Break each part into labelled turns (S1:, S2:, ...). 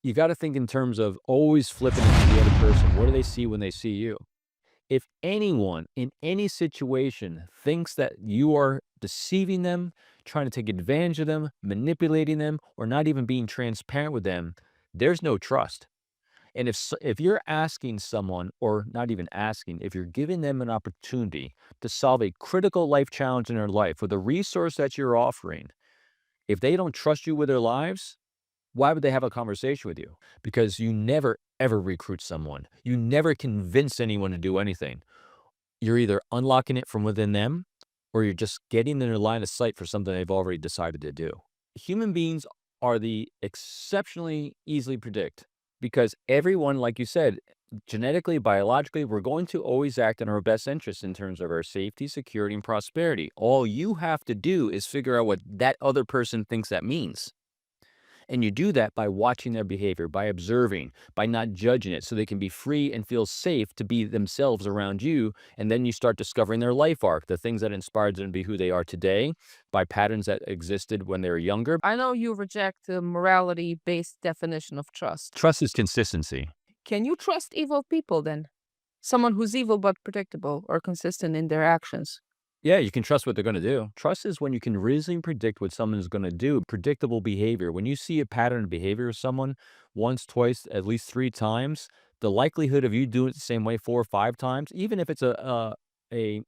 S1: you got to think in terms of always flipping it to the other person. What do they see when they see you? If anyone in any situation thinks that you are deceiving them, trying to take advantage of them, manipulating them, or not even being transparent with them, there's no trust. And if you're asking someone, or not even asking, if you're giving them an opportunity to solve a critical life challenge in their life with the resource that you're offering, if they don't trust you with their lives, why would they have a conversation with you? Because you never, ever recruit someone. You never convince anyone to do anything. You're either unlocking it from within them, or you're just getting in their line of sight for something they've already decided to do. Human beings are the exceptionally easily predict because everyone, like you said, genetically, biologically, we're going to always act in our best interest in terms of our safety, security, and prosperity. All you have to do is figure out what that other person thinks that means. And you do that by watching their behavior, by observing, by not judging it so they can be free and feel safe to be themselves around you. And then you start discovering their life arc, the things that inspired them to be who they are today by patterns that existed when they were younger.
S2: I know you reject the morality-based definition of trust.
S1: Trust is consistency.
S2: Can you trust evil people then? Someone who's evil but predictable or consistent in their actions.
S1: Yeah, you can trust what they're going to do. Trust is when you can reasonably predict what someone's going to do, predictable behavior. When you see a pattern of behavior of someone once, twice, at least 3 times, the likelihood of you doing it the same way 4 or 5 times, even if it's a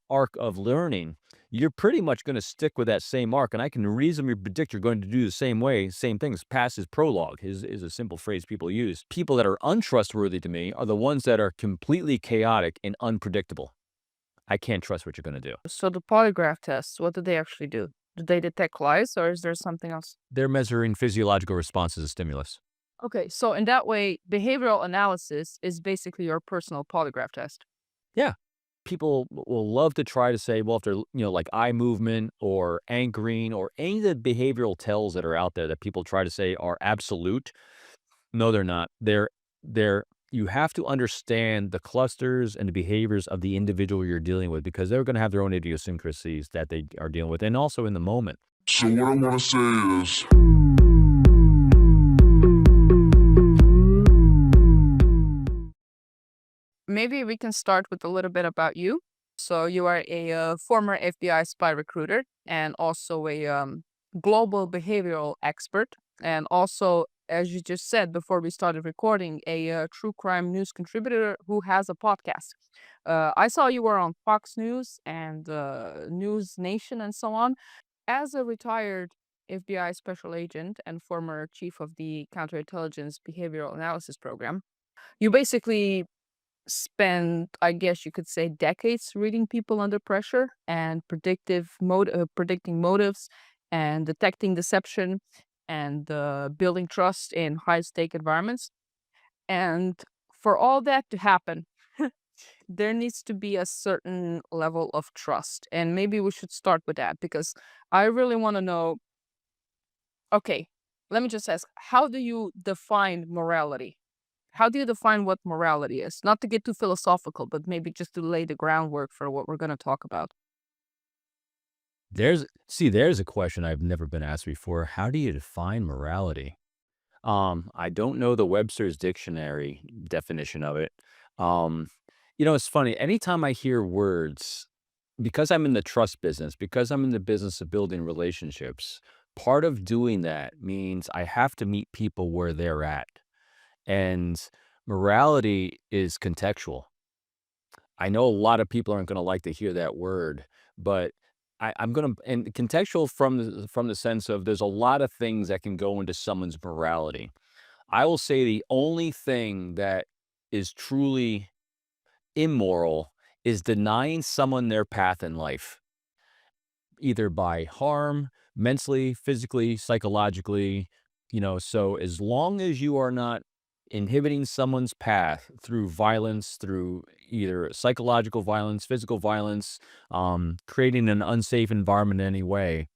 S1: arc of learning, you're pretty much going to stick with that same arc. And I can reasonably predict you're going to do the same way, same things. Past is prologue is a simple phrase people use. People that are untrustworthy to me are the ones that are completely chaotic and unpredictable. I can't trust what you're going to do.
S2: So the polygraph tests, what do they actually do? Do they detect lies or is there something else?
S1: They're measuring physiological responses to stimulus.
S2: Okay, so in that way, behavioral analysis is basically your personal polygraph test.
S1: Yeah. People will love to try to say, well, if they're, like eye movement or anchoring or any of the behavioral tells that are out there that people try to say are absolute. No, they're not. They're you have to understand the clusters and the behaviors of the individual you're dealing with because they're going to have their own idiosyncrasies that they are dealing with and also in the moment.
S3: So what I want to say is,
S2: Maybe we can start with a little bit about you. So you are a former FBI spy recruiter and also a global behavioral expert, and also, as you just said before we started recording, a true crime news contributor who has a podcast. I saw you were on Fox News and News Nation and so on. As a retired FBI special agent and former chief of the Counterintelligence Behavioral Analysis Program, you basically spend, I guess you could say, decades reading people under pressure and predicting motives and detecting deception and building trust in high-stake environments. And for all that to happen, there needs to be a certain level of trust. And maybe we should start with that because I really want to know, okay, let me just ask, how do you define morality? How do you define what morality is? Not to get too philosophical, but maybe just to lay the groundwork for what we're going to talk about.
S1: There's a question I've never been asked before. How do you define morality? I don't know the Webster's dictionary definition of it. Um, it's funny. Anytime I hear words, because I'm in the trust business, because I'm in the business of building relationships, part of doing that means I have to meet people where they're at. And morality is contextual. I know a lot of people aren't going to like to hear that word, but I'm going to, and contextual from the sense of there's a lot of things that can go into someone's morality. I will say the only thing that is truly immoral is denying someone their path in life, either by harm, mentally, physically, psychologically. So as long as you are not inhibiting someone's path through violence, through either psychological violence, physical violence, creating an unsafe environment in any way,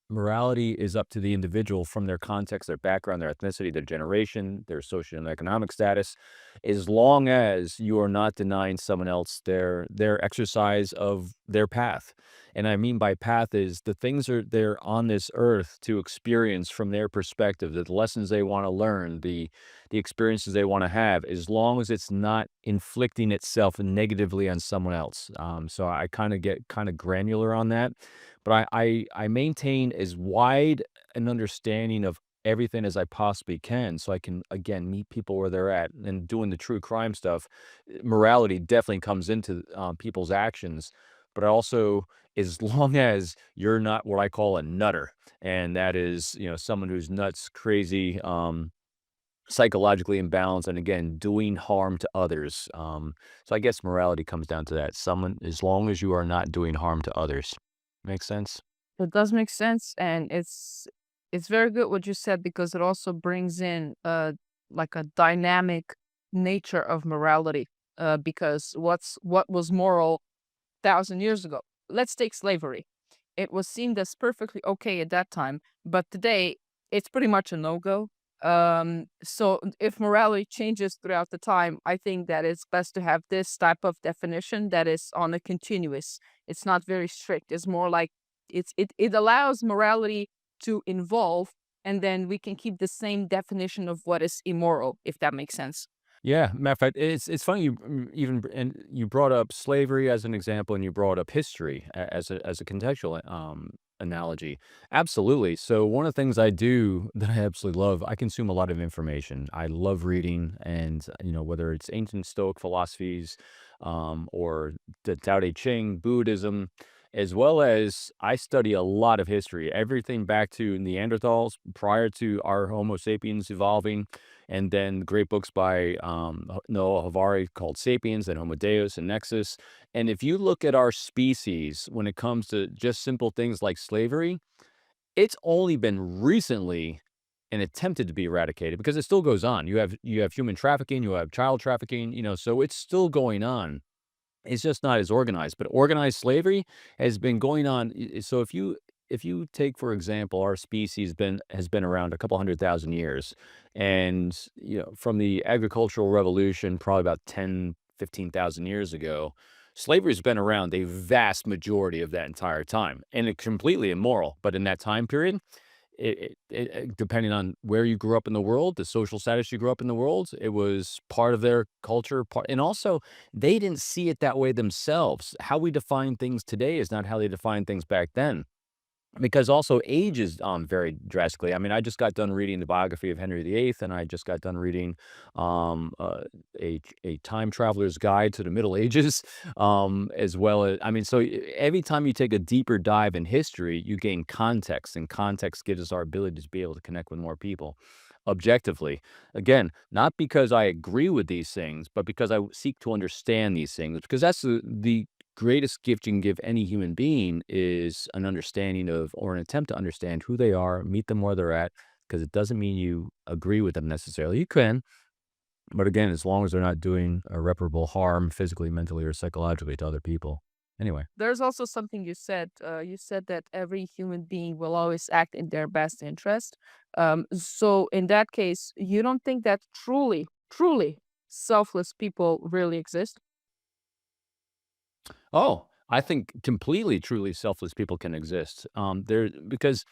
S1: morality is up to the individual from their context, their background, their ethnicity, their generation, their social and economic status, as long as you are not denying someone else their exercise of their path. And I mean by path is the things are they're on this earth to experience from their perspective, the lessons they want to learn, the experiences they want to have, as long as it's not inflicting itself negatively on someone else. So I kind of get kind of granular on that, but I maintain as wide an understanding of everything as I possibly can, so I can again meet people where they're at. And doing the true crime stuff, morality definitely comes into people's actions, but also as long as you're not what I call a nutter, and that is someone who's nuts, crazy, psychologically imbalanced, and again doing harm to others. So I guess morality comes down to that. Someone, as long as you are not doing harm to others. Make sense?
S2: It does make sense, and it's very good what you said because it also brings in like a dynamic nature of morality. Because what was moral 1,000 years ago? Let's take slavery. It was seen as perfectly okay at that time, but today it's pretty much a no-go. So if morality changes throughout the time, I think that it's best to have this type of definition that is on a continuous. It's not very strict. It's more like it allows morality to involve, and then we can keep the same definition of what is immoral, if that makes sense.
S1: Yeah, matter of fact, it's funny you and you brought up slavery as an example, and you brought up history as a contextual analogy. Absolutely. So one of the things I do that I absolutely love, I consume a lot of information. I love reading, and whether it's ancient Stoic philosophies, or the Tao Te Ching, Buddhism, as well as I study a lot of history, everything back to Neanderthals prior to our Homo sapiens evolving, and then great books by Noah Harari called *Sapiens* and *Homo Deus* and *Nexus*. And if you look at our species when it comes to just simple things like slavery, it's only been recently and attempted to be eradicated because it still goes on. You have human trafficking, you have child trafficking, so it's still going on. It's just not as organized, but organized slavery has been going on. So if you take, for example, our species has been around a couple 100,000 years, and from the agricultural revolution, probably about 10, 15,000 years ago, slavery's been around a vast majority of that entire time, and it's completely immoral. But in that time period, depending on where you grew up in the world, the social status you grew up in the world, it was part of their culture, and also they didn't see it that way themselves. How we define things today is not how they defined things back then. Because also age is, very drastically. I mean, I just got done reading the biography of Henry VIII, and I just got done reading, um, uh, a time traveler's guide to the Middle Ages, as well as I mean, so every time you take a deeper dive in history, you gain context, and context gives us our ability to be able to connect with more people objectively. Again, not because I agree with these things, but because I seek to understand these things, because that's the greatest gift you can give any human being is an understanding of, or an attempt to understand who they are, meet them where they're at, because it doesn't mean you agree with them necessarily. You can, but again, as long as they're not doing irreparable harm physically, mentally, or psychologically to other people. Anyway.
S2: There's also something you said. You said that every human being will always act in their best interest. So in that case, you don't think that truly selfless people really exist?
S1: Oh, I think completely, truly selfless people can exist. There because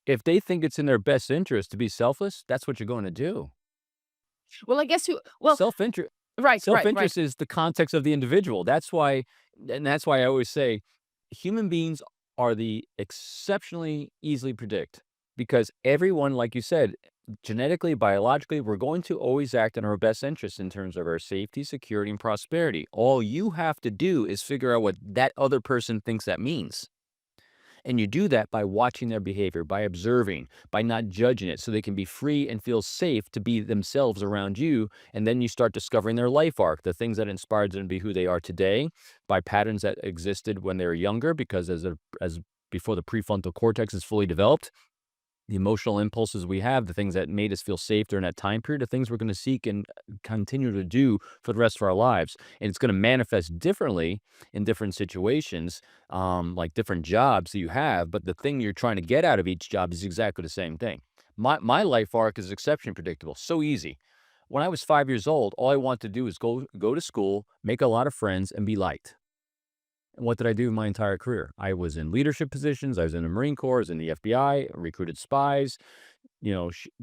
S1: if they think it's in their best interest to be selfless, that's what you're going to do.
S2: Well, I guess you. Well,
S1: Self-interest
S2: right.
S1: self-interest is the context of the individual. That's why I always say human beings are the exceptionally easily predict, because everyone, like you said, genetically, biologically, we're going to always act in our best interest in terms of our safety, security, and prosperity. All you have to do is figure out what that other person thinks that means. And you do that by watching their behavior, by observing, by not judging it, so they can be free and feel safe to be themselves around you. And then you start discovering their life arc, the things that inspired them to be who they are today, by patterns that existed when they were younger, because as before the prefrontal cortex is fully developed, The emotional impulses we have, the things that made us feel safe during that time period, are things we're gonna seek and continue to do for the rest of our lives. And it's gonna manifest differently in different situations, like different jobs that you have, but the thing you're trying to get out of each job is exactly the same thing. My life arc is exceptionally predictable, so easy. When I was 5 years old, all I wanted to do is go to school, make a lot of friends, and be liked. And what did I do my entire career? I was in leadership positions. I was in the Marine Corps, I was in the FBI, recruited spies,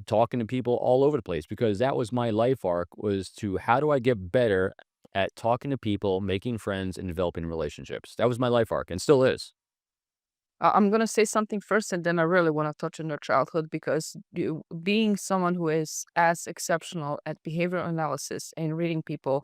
S1: talking to people all over the place because that was my life arc was to how do I get better at talking to people, making friends, and developing relationships. That was my life arc and still is.
S2: I'm gonna say something first, and then I really want to touch on your childhood because you, being someone who is as exceptional at behavioral analysis and reading people,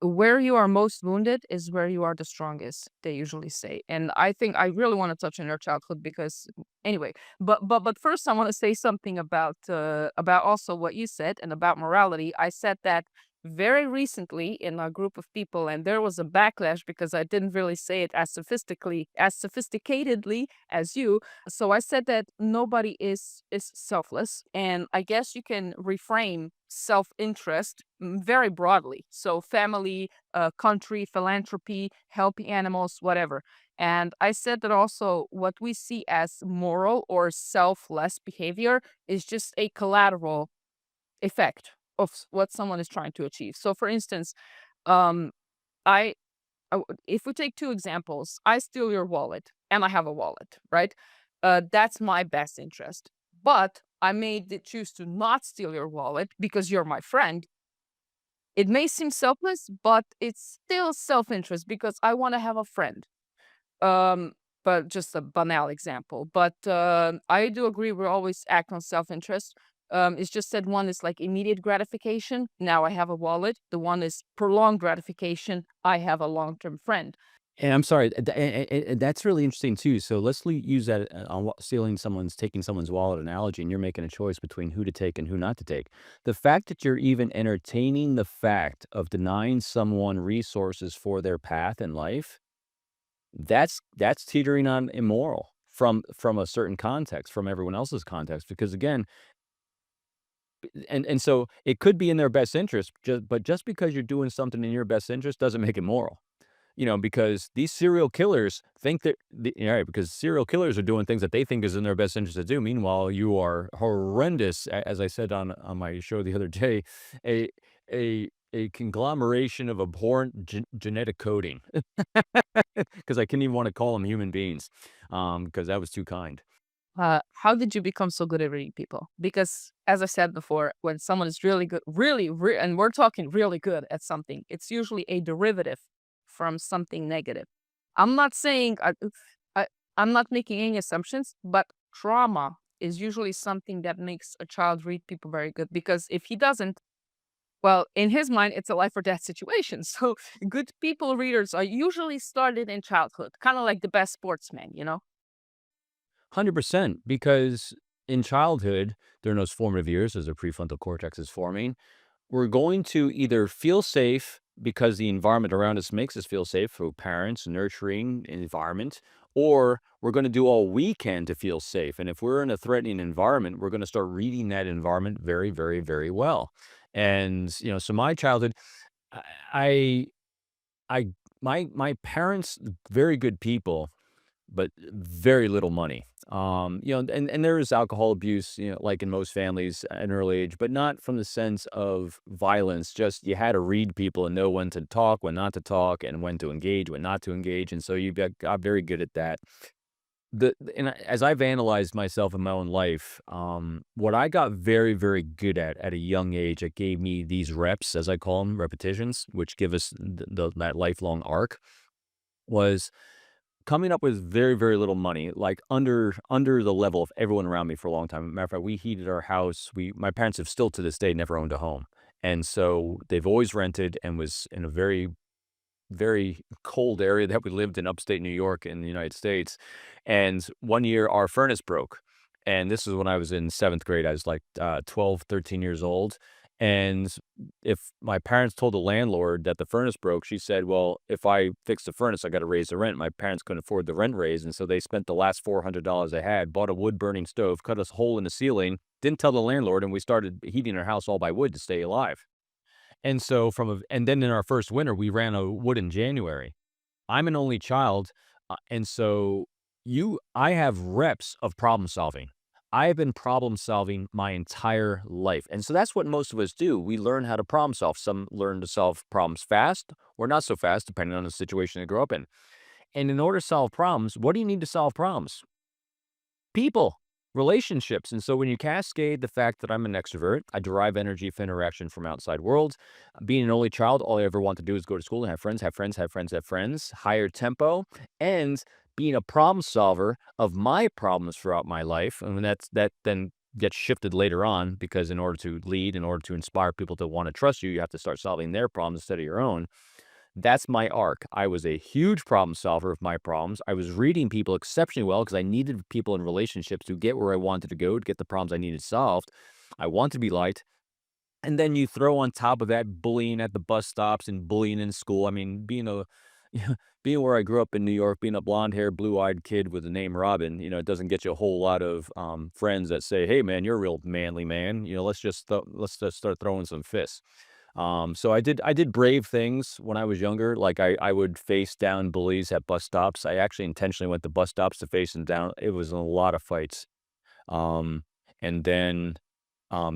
S2: where you are most wounded is where you are the strongest, they usually say. And I think I really want to touch on your childhood because anyway, but first I want to say something about also what you said and about morality. I said that very recently in a group of people, and there was a backlash because I didn't really say it as sophisticatedly as you. So I said that nobody is selfless, and I guess you can reframe self-interest very broadly. So family, country, philanthropy, helping animals, whatever. And I said that also what we see as moral or selfless behavior is just a collateral effect of what someone is trying to achieve. So, for instance, um, I if we take two examples, I steal your wallet and I have a wallet, right? That's my best interest. But I may choose to not steal your wallet because you're my friend. It may seem selfless, but it's still self-interest because I want to have a friend. Um, but just a banal example. But I do agree we always act on self-interest. It's just that one is like immediate gratification. Now I have a wallet. The one is prolonged gratification. I have a long-term friend.
S1: And I'm sorry, and that's really interesting too. So let's use that on taking someone's wallet analogy, and you're making a choice between who to take and who not to take. The fact that you're even entertaining the fact of denying someone resources for their path in life, that's teetering on immoral from a certain context, from everyone else's context. Because again, and so it could be in their best interest, but just because you're doing something in your best interest doesn't make it moral. Because these serial killers think that right, because serial killers are doing things that they think is in their best interest to do. Meanwhile, you are horrendous, as I said on my show the other day, a a conglomeration of abhorrent genetic coding. Because I couldn't even want to call them human beings, because that was too kind.
S2: How did you become so good at reading people? Because as I said before, when someone is really good, and we're talking really good at something, it's usually a derivative from something negative. I'm not saying I, I'm not making any assumptions, but trauma is usually something that makes a child read people very good because if he doesn't, well, in his mind, it's a life or death situation. So good people readers are usually started in childhood, kind of like the best sportsman, you know?
S1: 100%, because in childhood, during those formative years, as the prefrontal cortex is forming, we're going to either feel safe because the environment around us makes us feel safe through parents, nurturing environment, or we're going to do all we can to feel safe. And if we're in a threatening environment, we're going to start reading that environment very, very, very well. And so my childhood, I, I, my parents, very good people, but very little money. And there is alcohol abuse, like in most families at an early age, but not from the sense of violence. Just you had to read people and know when to talk, when not to talk, and when to engage, when not to engage. And so you got very good at that. As I've analyzed myself in my own life, what I got very, very good at a young age, it gave me these reps, as I call them, repetitions, which give us that lifelong arc, was coming up with very, very little money, like under the level of everyone around me for a long time. Matter of fact, we heated our house. My parents have still to this day never owned a home. And so they've always rented and was in a very, very cold area that we lived in upstate New York in the United States. And one year our furnace broke. And this was when I was in seventh grade. I was like 12, 13 years old. And if my parents told the landlord that the furnace broke, she said, "Well, if I fix the furnace, I gotta raise the rent." My parents couldn't afford the rent raise, and so they spent the last $400 they had, bought a wood-burning stove, cut a hole in the ceiling, didn't tell the landlord, and we started heating our house all by wood to stay alive. And so and then in our first winter, we ran out of wood in January. I'm an only child, and so I have reps of problem solving. I have been problem solving my entire life, and so that's what most of us do. We learn how to problem solve. Some learn to solve problems fast or not so fast, depending on the situation they grow up in. And in order to solve problems, what do you need to solve problems? People, relationships. And so when you cascade the fact that I'm an extrovert, I derive energy from interaction from outside worlds. Being an only child, all I ever want to do is go to school and have friends, have friends, have friends, have friends, higher tempo, and being a problem solver of my problems throughout my life. And that then gets shifted later on because in order to lead, in order to inspire people to want to trust you, you have to start solving their problems instead of your own. That's my arc. I was a huge problem solver of my problems. I was reading people exceptionally well because I needed people in relationships to get where I wanted to go to get the problems I needed solved. I want to be liked. And then you throw on top of that bullying at the bus stops and bullying in school. I mean, being where I grew up in New York, being a blonde haired, blue eyed kid with the name Robin, it doesn't get you a whole lot of friends that say, "Hey, man, you're a real manly man. Let's just start throwing some fists." So I did brave things when I was younger. Like I would face down bullies at bus stops. I actually intentionally went to bus stops to face them down. It was a lot of fights. Um, and then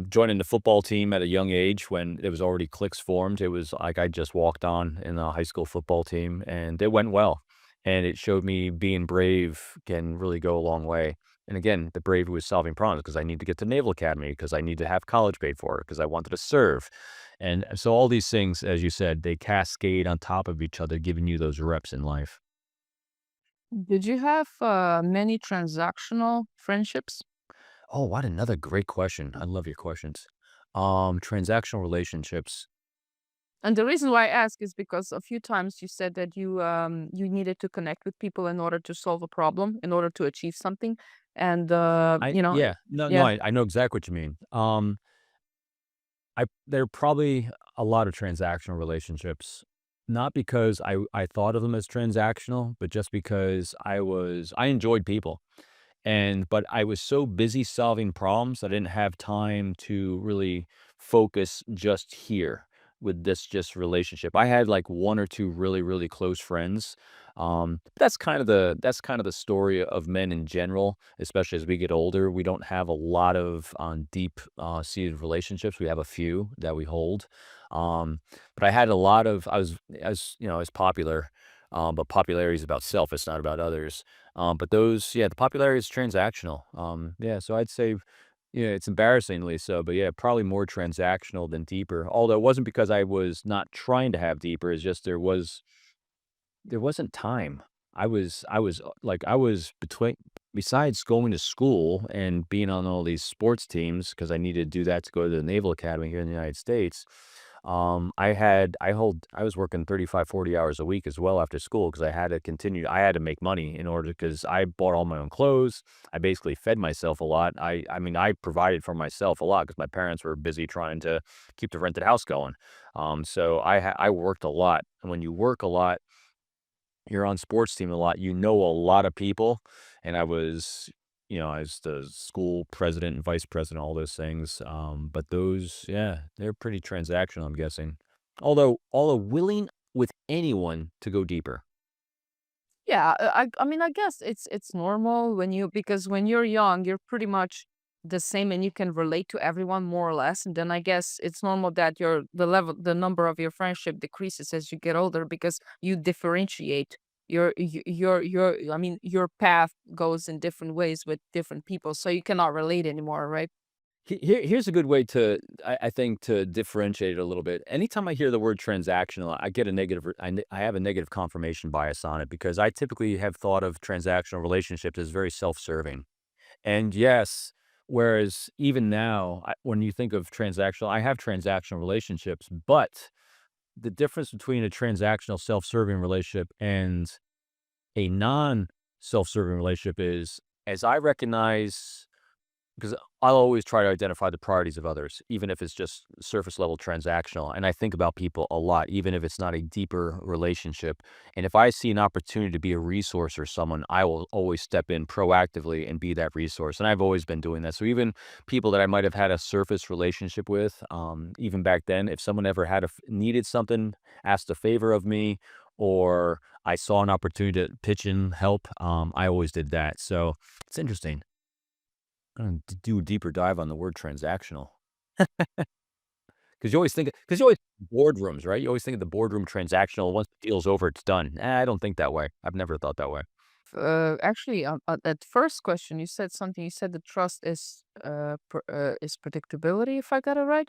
S1: joining the football team at a young age when it was already cliques formed. It was like I just walked on in a high school football team, and it went well. And it showed me being brave can really go a long way. And again, the bravery was solving problems because I need to get to Naval Academy, because I need to have college paid for, because I wanted to serve. And so all these things, as you said, they cascade on top of each other, giving you those reps in life.
S2: Did you have many transactional friendships?
S1: Oh, what another great question. I love your questions. Transactional relationships.
S2: And the reason why I ask is because a few times you said that you needed to connect with people in order to solve a problem, in order to achieve something, and
S1: Yeah, no,
S2: yeah.
S1: I know exactly what you mean. There are probably a lot of transactional relationships, not because I thought of them as transactional, but just because I enjoyed people. But I was so busy solving problems, I didn't have time to really focus just here with this just relationship. I had like one or two really, really close friends. That's kind of the story of men in general, especially as we get older. We don't have a lot of deep seated relationships. We have a few that we hold. Um, but I had a lot of I was popular. But popularity is about self, it's not about others. The popularity is transactional. Yeah, so I'd say, yeah, it's embarrassingly so, but yeah, probably more transactional than deeper. Although it wasn't because I was not trying to have deeper, it's just there wasn't time. I was between besides going to school and being on all these sports teams because I needed to do that to go to the Naval Academy here in the United States. I was working 35, 40 hours a week as well after school because I had to make money in order because I bought all my own clothes. I basically fed myself a lot. I mean, I provided for myself a lot because my parents were busy trying to keep the rented house going. So I worked a lot. And when you work a lot, you're on sports team a lot, you know a lot of people, and I was the school president and vice president, all those things, but yeah, they're pretty transactional, I'm guessing. Although willing with anyone to go deeper.
S2: Yeah, I mean, I guess it's normal when you because when you're young, you're pretty much the same and you can relate to everyone more or less. And then I guess it's normal that the number of your friendship decreases as you get older because you differentiate I mean, your path goes in different ways with different people, so you cannot relate anymore, right?
S1: Here's a good way to I think to differentiate it a little bit. Anytime I hear the word transactional, I get a negative I have a negative confirmation bias on it because I typically have thought of transactional relationships as very self-serving. And yes, whereas even now, when you think of transactional, I have transactional relationships, but the difference between a transactional self-serving relationship and a non self-serving relationship is as I recognize because I'll always try to identify the priorities of others, even if it's just surface level transactional. And I think about people a lot, even if it's not a deeper relationship. And if I see an opportunity to be a resource or someone, I will always step in proactively and be that resource. And I've always been doing that. So even people that I might have had a surface relationship with, even back then, if someone ever needed something, asked a favor of me, or I saw an opportunity to pitch in help, I always did that. So it's interesting. Gonna do a deeper dive on the word transactional, because you always boardrooms, right? You always think of the boardroom transactional. Once the deal's over, it's done. I don't think that way. I've never thought that way.
S2: Actually, that first question, you said something. You said the trust is predictability, if I got it right.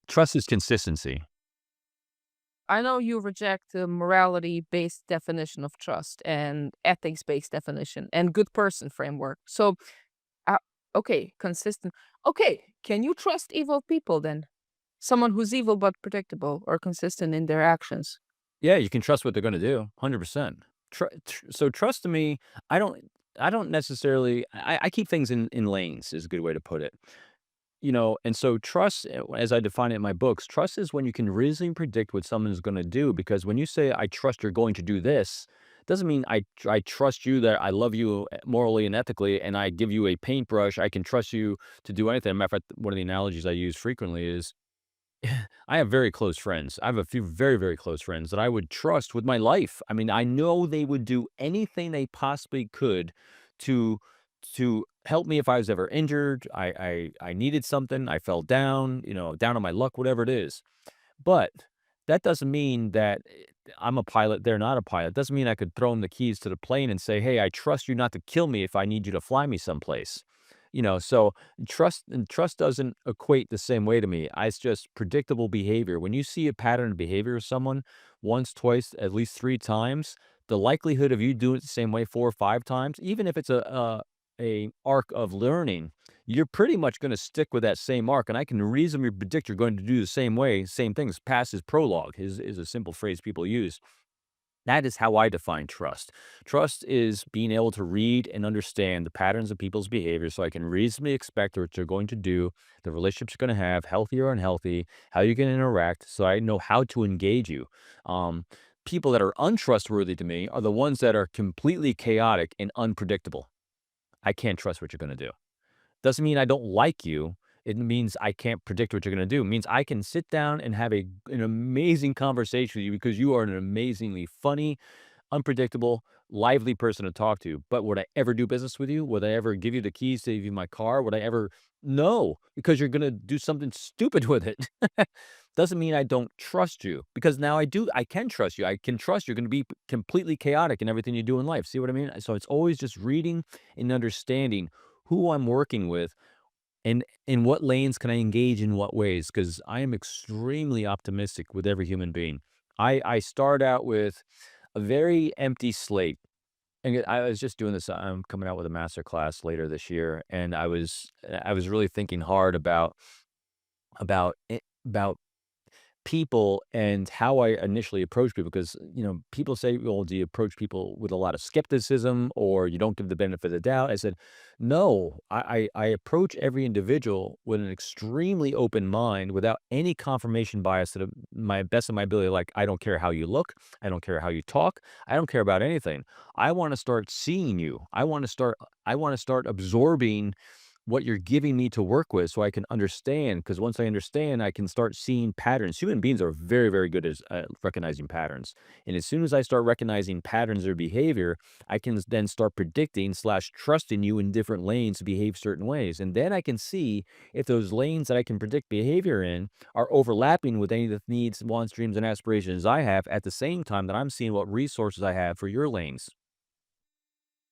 S1: Trust is consistency.
S2: I know you reject the morality-based definition of trust and ethics-based definition and good person framework. So, uh, okay, consistent. Okay, can you trust evil people then? Someone who's evil but predictable or consistent in their actions.
S1: Yeah, you can trust what they're gonna do, 100%. So trust to me, I don't I don't necessarily I keep things in lanes is a good way to put it. And so trust, as I define it in my books, trust is when you can reasonably predict what someone's going to do. Because when you say, I trust you're going to do this, doesn't mean I trust you that I love you morally and ethically, and I give you a paintbrush. I can trust you to do anything. Matter of fact, one of the analogies I use frequently is I have very close friends. I have a few very, very close friends that I would trust with my life. I mean, I know they would do anything they possibly could to help me if I was ever injured. I needed something. I fell down, down on my luck, whatever it is. But that doesn't mean that I'm a pilot, they're not a pilot. Doesn't mean I could throw them the keys to the plane and say, "Hey, I trust you not to kill me if I need you to fly me someplace." So trust doesn't equate the same way to me. It's just predictable behavior. When you see a pattern of behavior of someone once, twice, at least 3 times, the likelihood of you doing it the same way 4 or 5 times, even if it's a arc of learning, you're pretty much going to stick with that same arc. And I can reasonably predict you're going to do the same way, same things. Past is prologue is a simple phrase people use. That is how I define trust. Trust is being able to read and understand the patterns of people's behavior so I can reasonably expect what they're going to do, the relationships you're going to have, healthy or unhealthy, how you can interact, so I know how to engage you. Um, People that are untrustworthy to me are the ones that are completely chaotic and unpredictable. I can't trust what you're going to do. Doesn't mean I don't like you. It means I can't predict what you're gonna do. It means I can sit down and have an amazing conversation with you because you are an amazingly funny, unpredictable, lively person to talk to. But would I ever do business with you? Would I ever give you the keys to my car? Would I ever? No, because you're gonna do something stupid with it. Doesn't mean I don't trust you, because now I do. I can trust you. I can trust you're gonna be completely chaotic in everything you do in life. See what I mean? So it's always just reading and understanding who I'm working with and in what lanes can I engage in what ways? Because I am extremely optimistic with every human being. I start out with a very empty slate. And I was just doing this. I'm coming out with a master class later this year, and I was really thinking hard about people and how I initially approach people, because, people say, "Well, do you approach people with a lot of skepticism or you don't give the benefit of the doubt?" I said, "No, I approach every individual with an extremely open mind without any confirmation bias to my best of my ability. Like, I don't care how you look. I don't care how you talk. I don't care about anything. I want to start seeing you. I want to start absorbing what you're giving me to work with so I can understand, because once I understand, I can start seeing patterns. Human beings are very, very good at recognizing patterns. And as soon as I start recognizing patterns or behavior, I can then start predicting slash trusting you in different lanes to behave certain ways. And then I can see if those lanes that I can predict behavior in are overlapping with any of the needs, wants, dreams, and aspirations I have at the same time that I'm seeing what resources I have for your lanes.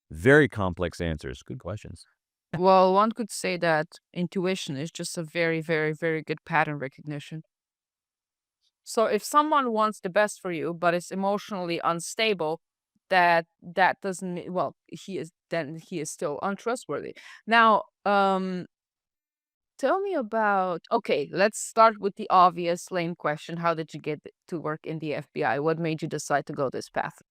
S1: Very complex answers. Good questions.
S2: Well, one could say that intuition is just a very, very, very good pattern recognition. So if someone wants the best for you but is emotionally unstable, that doesn't mean, well, he is still untrustworthy. Now, tell me about, okay, let's start with the obvious lame question. How did you get to work in the FBI? What made you decide to go this path?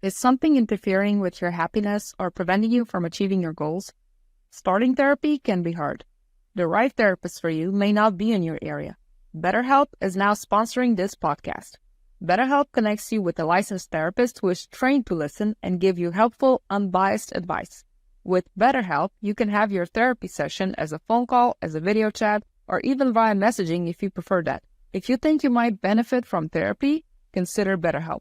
S2: Is something interfering with your happiness or preventing you from achieving your goals? Starting therapy can be hard. The right therapist for you may not be in your area. BetterHelp is now sponsoring this podcast. BetterHelp connects you with a licensed therapist who is trained to listen and give you helpful, unbiased advice. With BetterHelp, you can have your therapy session as a phone call, as a video chat, or even via messaging if you prefer that. If you think you might benefit from therapy, consider BetterHelp.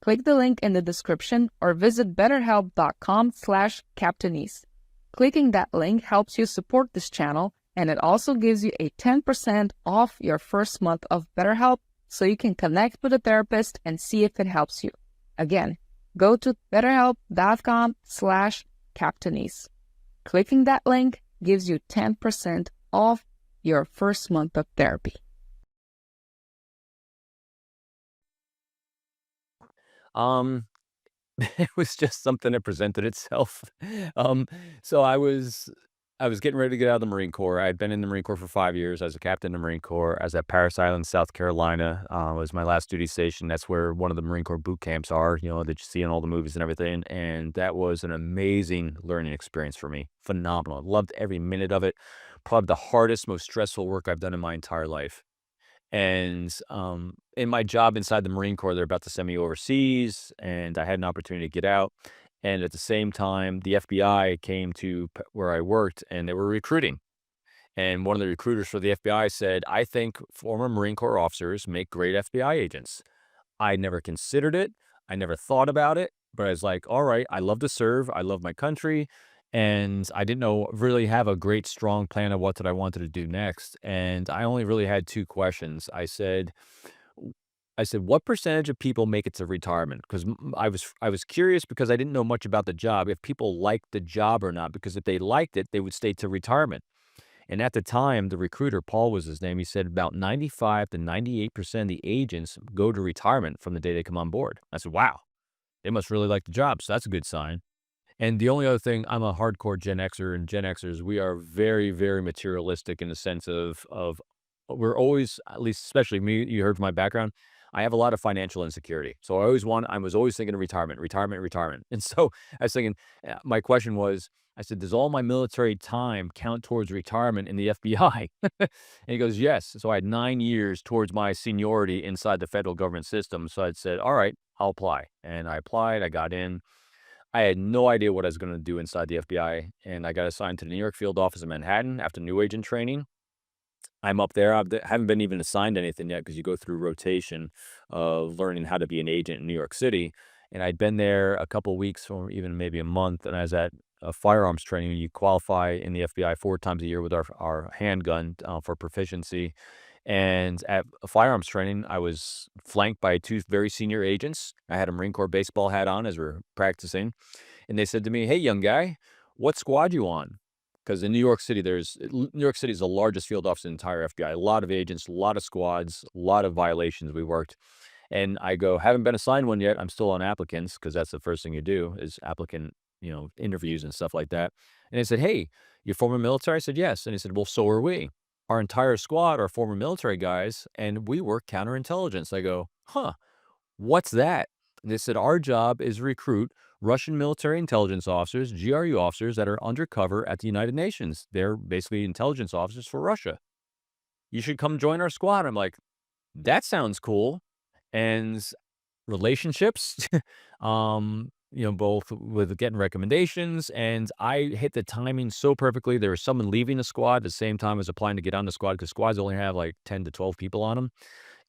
S2: Click the link in the description or visit betterhelp.com/Captainese. Clicking that link helps you support this channel, and it also gives you a 10% off your first month of BetterHelp so you can connect with a therapist and see if it helps you. Again, go to betterhelp.com/Captainese. Clicking that link gives you 10% off your first month of therapy.
S1: Um, it was just something that presented itself. Um, so I was getting ready to get out of the Marine Corps. I had been in the Marine Corps for 5 years as a captain in the Marine Corps. I was at Parris Island, South Carolina, was my last duty station. That's where one of the Marine Corps boot camps are, that you see in all the movies and everything, and that was an amazing learning experience for me. Phenomenal. Loved every minute of it. Probably the hardest, most stressful work I've done in my entire life. And, in my job inside the Marine Corps, they're about to send me overseas, and I had an opportunity to get out. And at the same time, the FBI came to where I worked, and they were recruiting. And one of the recruiters for the FBI said, "I think former Marine Corps officers make great FBI agents." I never considered it. I never thought about it, but I was like, all right, I love to serve. I love my country. And I didn't know really have a great strong plan of what that I wanted to do next. And I only really had two questions. I said, what percentage of people make it to retirement? Because I was curious because I didn't know much about the job, if people liked the job or not, because if they liked it, they would stay to retirement. And at the time, the recruiter, Paul was his name, he said about 95 to 98% of the agents go to retirement from the day they come on board. I said, wow, they must really like the job. So that's a good sign. And the only other thing, I'm a hardcore Gen Xer, and Gen Xers, we are very, very materialistic in the sense of we're always, at least especially me, you heard from my background, I have a lot of financial insecurity. So I was always thinking of retirement, retirement, retirement. And so I was thinking, my question was, I said, does all my military time count towards retirement in the FBI? And he goes, yes. So I had 9 years towards my seniority inside the federal government system. So I said, all right, I'll apply. And I applied, I got in. I had no idea what I was going to do inside the FBI, and I got assigned to the New York field office in Manhattan after new agent training. I'm up there. Haven't been even assigned anything yet because you go through rotation of learning how to be an agent in New York City. And I'd been there a couple weeks or even maybe a month, and I was at firearms training. You qualify in the FBI 4 times a year with our handgun for proficiency. And at firearms training, I was flanked by two very senior agents. I had a Marine Corps baseball hat on as we are practicing. And they said to me, "Hey, young guy, what squad you on?" Because in New York City, New York City is the largest field office in the entire FBI. A lot of agents, a lot of squads, a lot of violations we worked. And I go, "Haven't been assigned one yet. I'm still on applicants," because that's the first thing you do is applicant, interviews and stuff like that. And they said, "Hey, you're former military?" I said, "Yes." And he said, "Well, so are we. Our entire squad are former military guys, and we work counterintelligence." I go, "Huh, what's that?" And they said, "Our job is recruit Russian military intelligence officers, GRU officers that are undercover at the United Nations. They're basically intelligence officers for Russia. You should come join our squad." I'm like, that sounds cool. And relationships, both with getting recommendations, and I hit the timing so perfectly. There was someone leaving the squad at the same time as applying to get on the squad because squads only have like 10 to 12 people on them.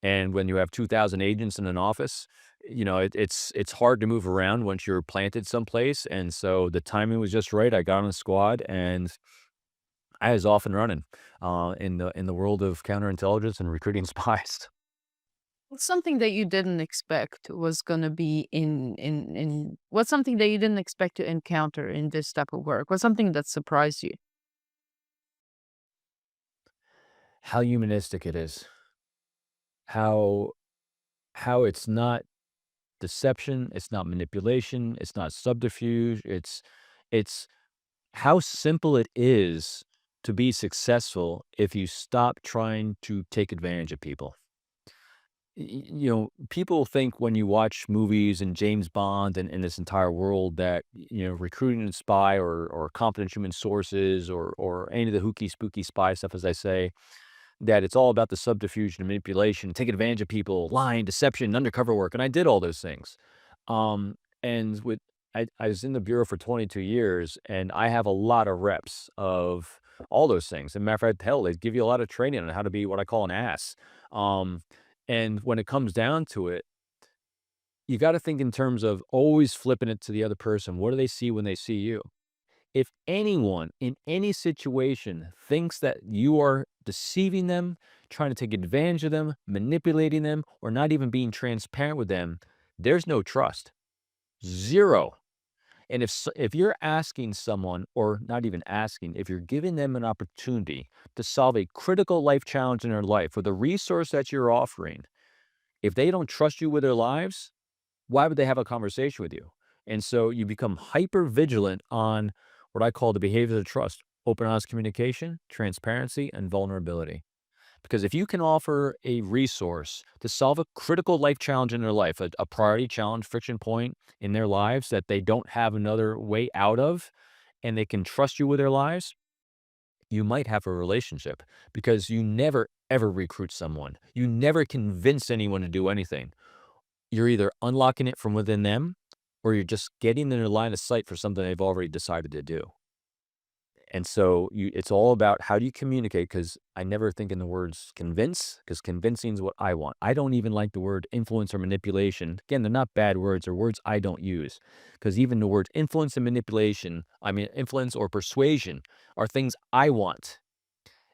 S1: And when you have 2,000 agents in an office, it's hard to move around once you're planted someplace. And so the timing was just right. I got on the squad, and I was off and running in the world of counterintelligence and recruiting spies.
S2: What's something that you didn't expect was gonna be in what's something that you didn't expect to encounter in this type of work? What's something that surprised you?
S1: How humanistic it is. How how it's not deception, it's not manipulation, it's not subterfuge, it's how simple it is to be successful if you stop trying to take advantage of people. People think when you watch movies and James Bond and this entire world that, recruiting and spy or confidential human sources or any of the hooky spooky spy stuff, as I say, that it's all about the subterfuge and manipulation, taking advantage of people, lying, deception, undercover work, and I did all those things. Um, and with I was in the bureau for 22 years, and I have a lot of reps of all those things. And matter of fact, hell, they give you a lot of training on how to be what I call an ass. Um, and when it comes down to it, you got to think in terms of always flipping it to the other person. What do they see when they see you? If anyone in any situation thinks that you are deceiving them, trying to take advantage of them, manipulating them, or not even being transparent with them, there's no trust. Zero. And if you're asking someone, or not even asking, if you're giving them an opportunity to solve a critical life challenge in their life with the resource that you're offering, if they don't trust you with their lives, why would they have a conversation with you? And so you become hyper vigilant on what I call the behaviors of trust: open, honest communication, transparency, and vulnerability. Because if you can offer a resource to solve a critical life challenge in their life, a priority challenge, friction point in their lives that they don't have another way out of, and they can trust you with their lives, you might have a relationship because you never ever recruit someone. You never convince anyone to do anything. You're either unlocking it from within them, or you're just getting in their line of sight for something they've already decided to do. And so it's all about how do you communicate? Because I never think in the words convince, because convincing is what I want. I don't even like the word influence or manipulation. Again, they're not bad words, they're words I don't use. Because even the words influence and manipulation, I mean, influence or persuasion, are things I want.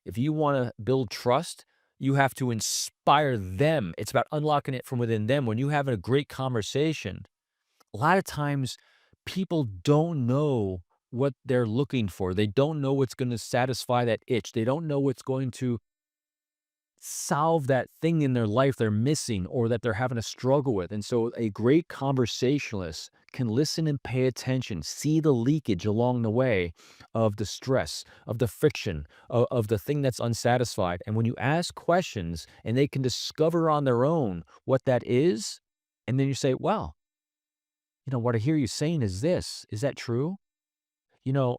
S1: If you want to build trust, you have to inspire them. It's about unlocking it from within them. When you have a great conversation, a lot of times people don't know what they're looking for. They don't know what's going to satisfy that itch. They don't know what's going to solve that thing in their life they're missing or that they're having a struggle with. And so a great conversationalist can listen and pay attention, see the leakage along the way of the stress, of the friction, of the thing that's unsatisfied. And when you ask questions and they can discover on their own what that is, and then you say, wow, what I hear you saying is this. Is that true?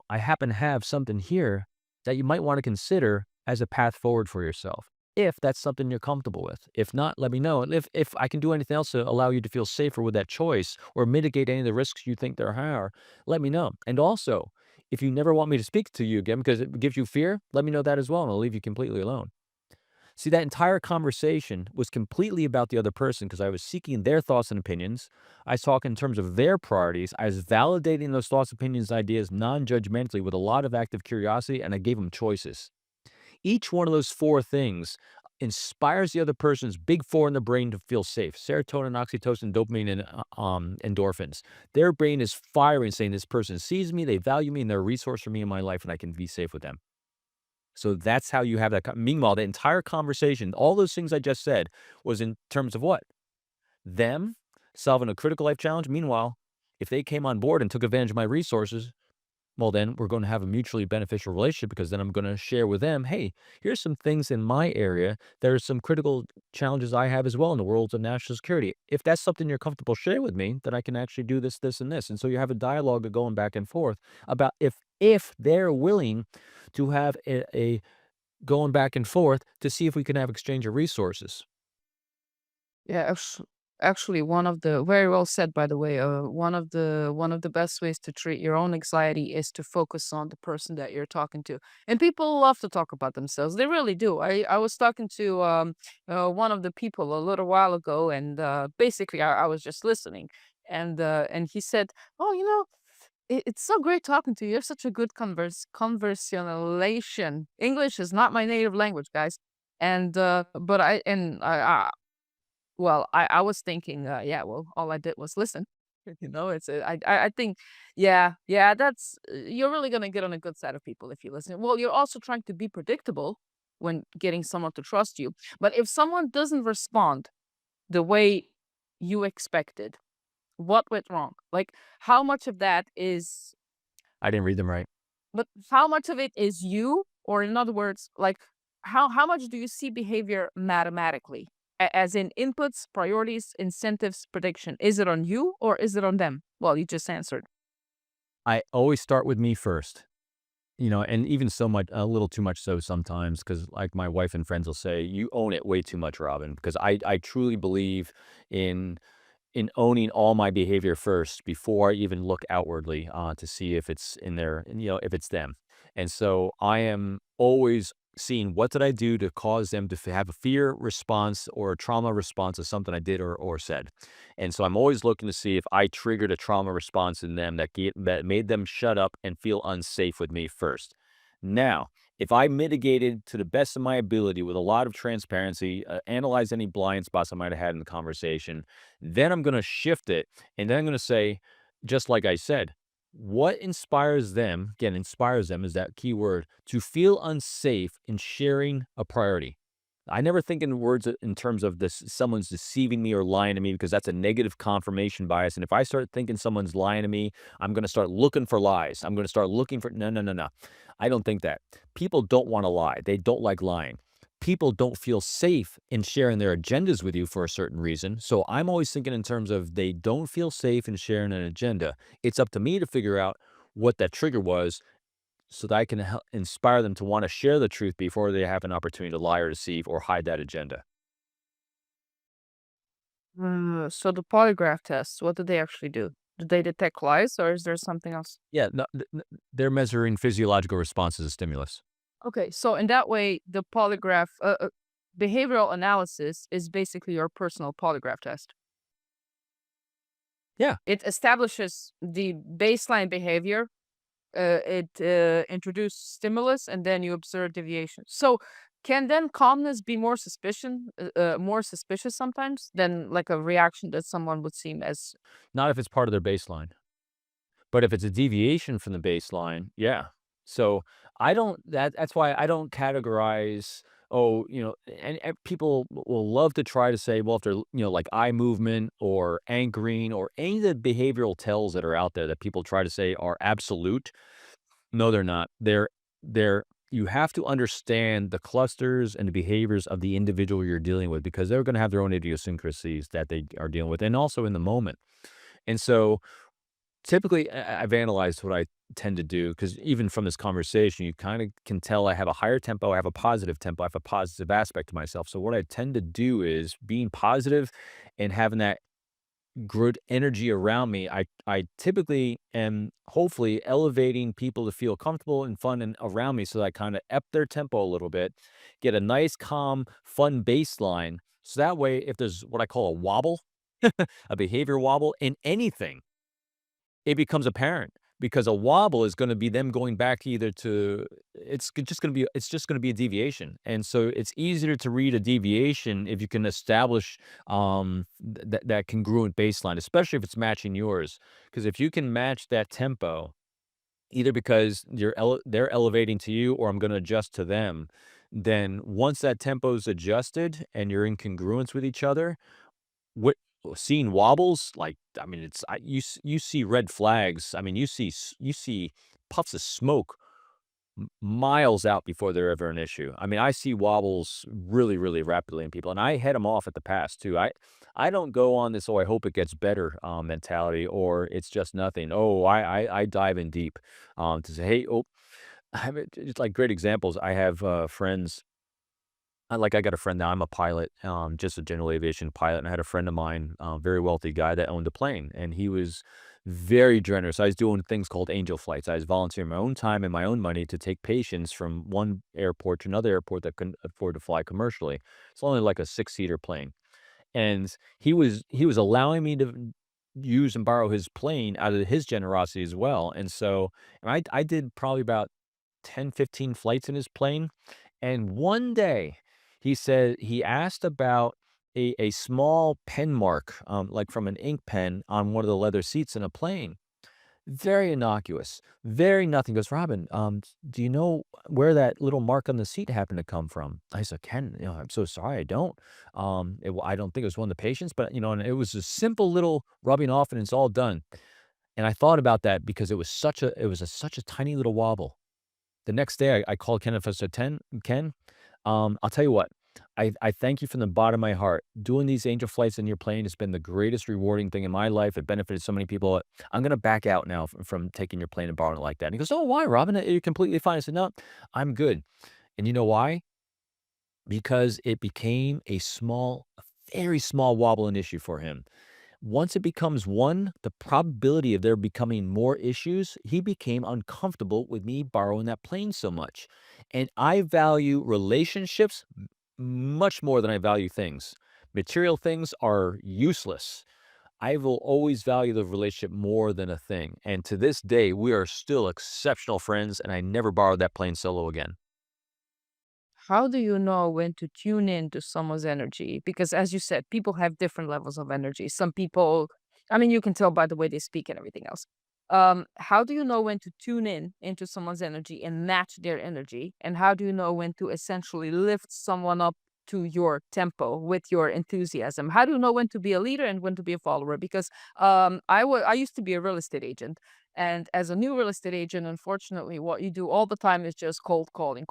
S1: I happen to have something here that you might want to consider as a path forward for yourself. If that's something you're comfortable with. If not, let me know. And if I can do anything else to allow you to feel safer with that choice or mitigate any of the risks you think there are, let me know. And also, if you never want me to speak to you again because it gives you fear, let me know that as well, and I'll leave you completely alone. See, that entire conversation was completely about the other person because I was seeking their thoughts and opinions. I was talking in terms of their priorities. I was validating those thoughts, opinions, ideas non judgmentally with a lot of active curiosity, and I gave them choices. Each one of those four things inspires the other person's big four in the brain to feel safe: serotonin, oxytocin, dopamine, and endorphins. Their brain is firing, saying, this person sees me, they value me, and they're a resource for me in my life, and I can be safe with them. So that's how you have that meanwhile, the entire conversation, all those things I just said was in terms of what? Them solving a critical life challenge. Meanwhile, if they came on board and took advantage of my resources, well, then we're going to have a mutually beneficial relationship because then I'm going to share with them, hey, here's some things in my area. There's some critical challenges I have as well in the world of national security. If that's something you're comfortable sharing with me, then I can actually do this, this, and this. And so you have a dialogue of going back and forth about if they're willing to have a going back and forth to see if we can have exchange of resources.
S2: Yeah, actually, one of the very well said, by the way. One of the best ways to treat your own anxiety is to focus on the person that you're talking to. And people love to talk about themselves. They really do. I was talking to one of the people a little while ago, and basically, I was just listening, and he said, "Oh, it's so great talking to you. You're such a good conversationalation. English is not my native language, guys." And but I was thinking, yeah, well, all I did was listen. I think, yeah, yeah, you're really gonna get on a good side of people if you listen. Well, you're also trying to be predictable when getting someone to trust you. But if someone doesn't respond the way you expected, what went wrong? Like, how much of that is,
S1: I didn't read them right.
S2: but how much of it is you? Or in other words, like, how much do you see behavior mathematically? As in inputs, priorities, incentives, prediction. Is it on you or is it on them? Well, you just answered.
S1: I always start with me first. And even so much a little too much so sometimes, because like, my wife and friends will say, "You own it way too much, Robin," because I truly believe in owning all my behavior first before I even look outwardly, to see if it's in there, and, if it's them. And so I am always seeing what did I do to cause them to have a fear response or a trauma response to something I did or said. And so I'm always looking to see if I triggered a trauma response in them that made them shut up and feel unsafe with me first. Now, if I mitigated to the best of my ability with a lot of transparency, analyze any blind spots I might have had in the conversation, then I'm gonna shift it, and then I'm gonna say, just like I said, what inspires them, again, inspires them is that key word, to feel unsafe in sharing a priority. I never think in words in terms of this someone's deceiving me or lying to me because that's a negative confirmation bias. And if I start thinking someone's lying to me, I'm going to start looking for lies. I'm going to start looking for no, no, no, no. I don't think that. People don't want to lie. They don't like lying. People don't feel safe in sharing their agendas with you for a certain reason. So I'm always thinking in terms of they don't feel safe in sharing an agenda. It's up to me to figure out what that trigger was so that I can inspire them to want to share the truth before they have an opportunity to lie or deceive or hide that agenda.
S2: So the polygraph test, what do they actually do? Do they detect lies or is there something else?
S1: Yeah, no, they're measuring physiological responses to stimulus.
S2: Okay, so in that way, the polygraph, behavioral analysis is basically your personal polygraph test.
S1: Yeah,
S2: It establishes the baseline behavior. It introduces stimulus, and then you observe deviation. So, can then calmness be more suspicious sometimes than like a reaction that someone would seem as
S1: not if it's part of their baseline. But if it's a deviation from the baseline, yeah. So I don't that's why I don't categorize, and people will love to try to say, well, if they're, like eye movement or anchoring or any of the behavioral tells that are out there that people try to say are absolute. No, they're not. They're you have to understand the clusters and the behaviors of the individual you're dealing with because they're going to have their own idiosyncrasies that they are dealing with and also in the moment. And so typically, I've analyzed what I tend to do because even from this conversation, you kind of can tell I have a higher tempo, I have a positive tempo, I have a positive aspect to myself. So what I tend to do is being positive and having that good energy around me. I typically am hopefully elevating people to feel comfortable and fun and around me so that I kind of up their tempo a little bit, get a nice, calm, fun baseline. So that way, if there's what I call a wobble, a behavior wobble in anything, it becomes apparent because a wobble is gonna be them going back either to it's just gonna be a deviation, and so it's easier to read a deviation if you can establish, that congruent baseline, especially if it's matching yours. Because if you can match that tempo, either because they're elevating to you or I'm gonna adjust to them, then once that tempo is adjusted and you're in congruence with each other, what seeing wobbles, like, I mean, it's you see red flags. I mean, you see puffs of smoke miles out before they're ever an issue. I mean, I see wobbles really, really rapidly in people, and I head them off at the pass too. I don't go on this, "Oh, I hope it gets better," mentality, or it's just nothing. Oh, I dive in deep, to say, "Hey, oh," I have it's like great examples. I have, friends I got a friend now, I'm a pilot, just a general aviation pilot, and I had a friend of mine, very wealthy guy that owned a plane, and he was very generous. I was doing things called angel flights. I was volunteering my own time and my own money to take patients from one airport to another airport that couldn't afford to fly commercially. It's only like a six-seater plane, and he was allowing me to use and borrow his plane out of his generosity as well, and so and I did probably about 10, 15 flights in his plane, and one day, he said he asked about a small pen mark, like from an ink pen on one of the leather seats in a plane. Very innocuous, very nothing. He goes, "Robin, do you know where that little mark on the seat happened to come from?" I said, "Ken, I'm so sorry, I don't. I don't think it was one of the patients, but, and it was a simple little rubbing off and it's all done." And I thought about that because it was such a tiny little wobble. The next day, I called Ken and I said, "Ken, I'll tell you what. I thank you from the bottom of my heart. Doing these angel flights in your plane has been the greatest rewarding thing in my life. It benefited so many people. I'm gonna back out now from taking your plane and borrowing it like that." And he goes, "Oh, why, Robin? You're completely fine." I said, "No, I'm good." And you know why? Because it became a very small wobble and issue for him. Once it becomes one, the probability of there becoming more issues, he became uncomfortable with me borrowing that plane so much. And I value relationships much more than I value things. Material things are useless. I will always value the relationship more than a thing. And to this day, we are still exceptional friends, and I never borrowed that plane solo again.
S2: How do you know when to tune in to someone's energy? Because as you said, people have different levels of energy. Some people, I mean, you can tell by the way they speak and everything else. How do you know when to tune in into someone's energy and match their energy? And how do you know when to essentially lift someone up to your tempo with your enthusiasm? How do you know when to be a leader and when to be a follower? Because I used to be a real estate agent, and as a new real estate agent, unfortunately, what you do all the time is just cold calling,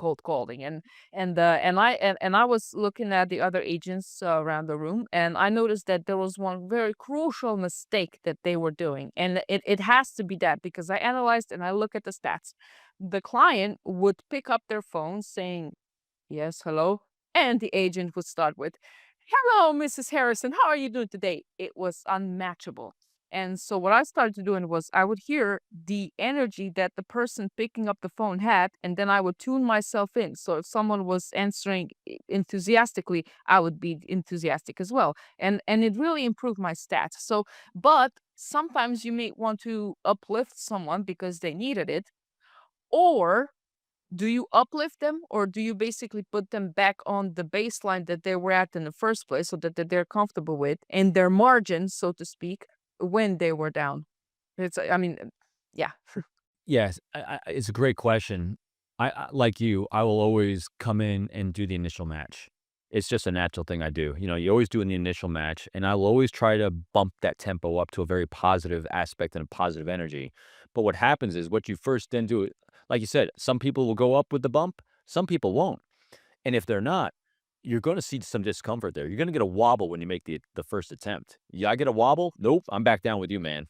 S2: and I was looking at the other agents around the room, and I noticed that there was one very crucial mistake that they were doing, and it has to be that because I analyzed and I look at the stats. The client would pick up their phone saying, "Yes, hello," and the agent would start with, "Hello, Mrs. Harrison. How are you doing today?" It was unmatchable. And so what I started doing was I would hear the energy that the person picking up the phone had, and then I would tune myself in. So if someone was answering enthusiastically, I would be enthusiastic as well. And it really improved my stats. So, but sometimes you may want to uplift someone because they needed it, or do you uplift them, or do you basically put them back on the baseline that they were at in the first place so that they're comfortable with and their margin, so to speak, when they were down? I mean, yeah.
S1: Yes, it's a great question. Like you, I will always come in and do the initial match. It's just a natural thing I do. You know, you always do in the initial match, and I will always try to bump that tempo up to a very positive aspect and a positive energy. But what happens is what you first then do, like you said, some people will go up with the bump, some people won't. And if they're not, you're gonna see some discomfort there. You're gonna get a wobble when you make the first attempt. Yeah, I get a wobble? Nope, I'm back down with you, man.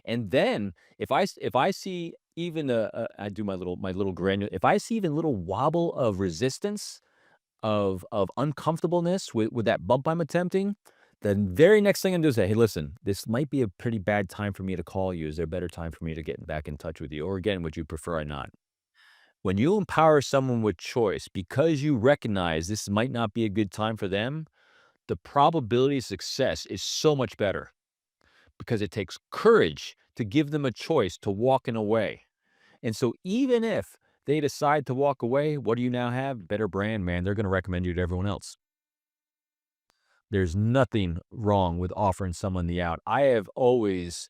S1: And then if I see even I do my little granular if I see even little wobble of resistance, of uncomfortableness with that bump I'm attempting, the very next thing I'm gonna do is say, "Hey, listen, this might be a pretty bad time for me to call you. Is there a better time for me to get back in touch with you? Or again, would you prefer I not?" When you empower someone with choice because you recognize this might not be a good time for them, the probability of success is so much better because it takes courage to give them a choice to walk in a way. And so even if they decide to walk away, what do you now have? Better brand, man. They're going to recommend you to everyone else. There's nothing wrong with offering someone the out. I have always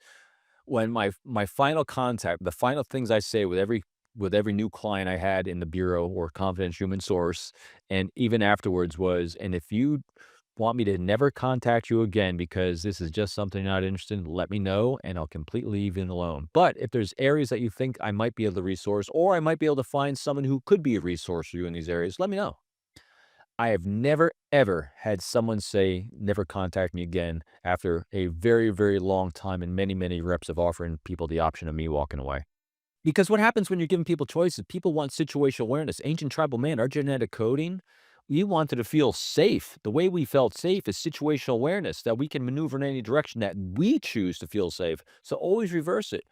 S1: when my final contact, the final things I say with every new client I had in the bureau or confidential human source, and even afterwards was, and if you want me to never contact you again because this is just something you're not interested in, let me know and I'll completely leave it alone. But if there's areas that you think I might be able to resource, or I might be able to find someone who could be a resource for you in these areas, let me know. I have never, ever had someone say, "Never contact me again," after a very, very long time and many, many reps of offering people the option of me walking away. Because what happens when you're giving people choices, people want situational awareness. Ancient tribal man, our genetic coding, we wanted to feel safe. The way we felt safe is situational awareness, that we can maneuver in any direction that we choose to feel safe. So always reverse it.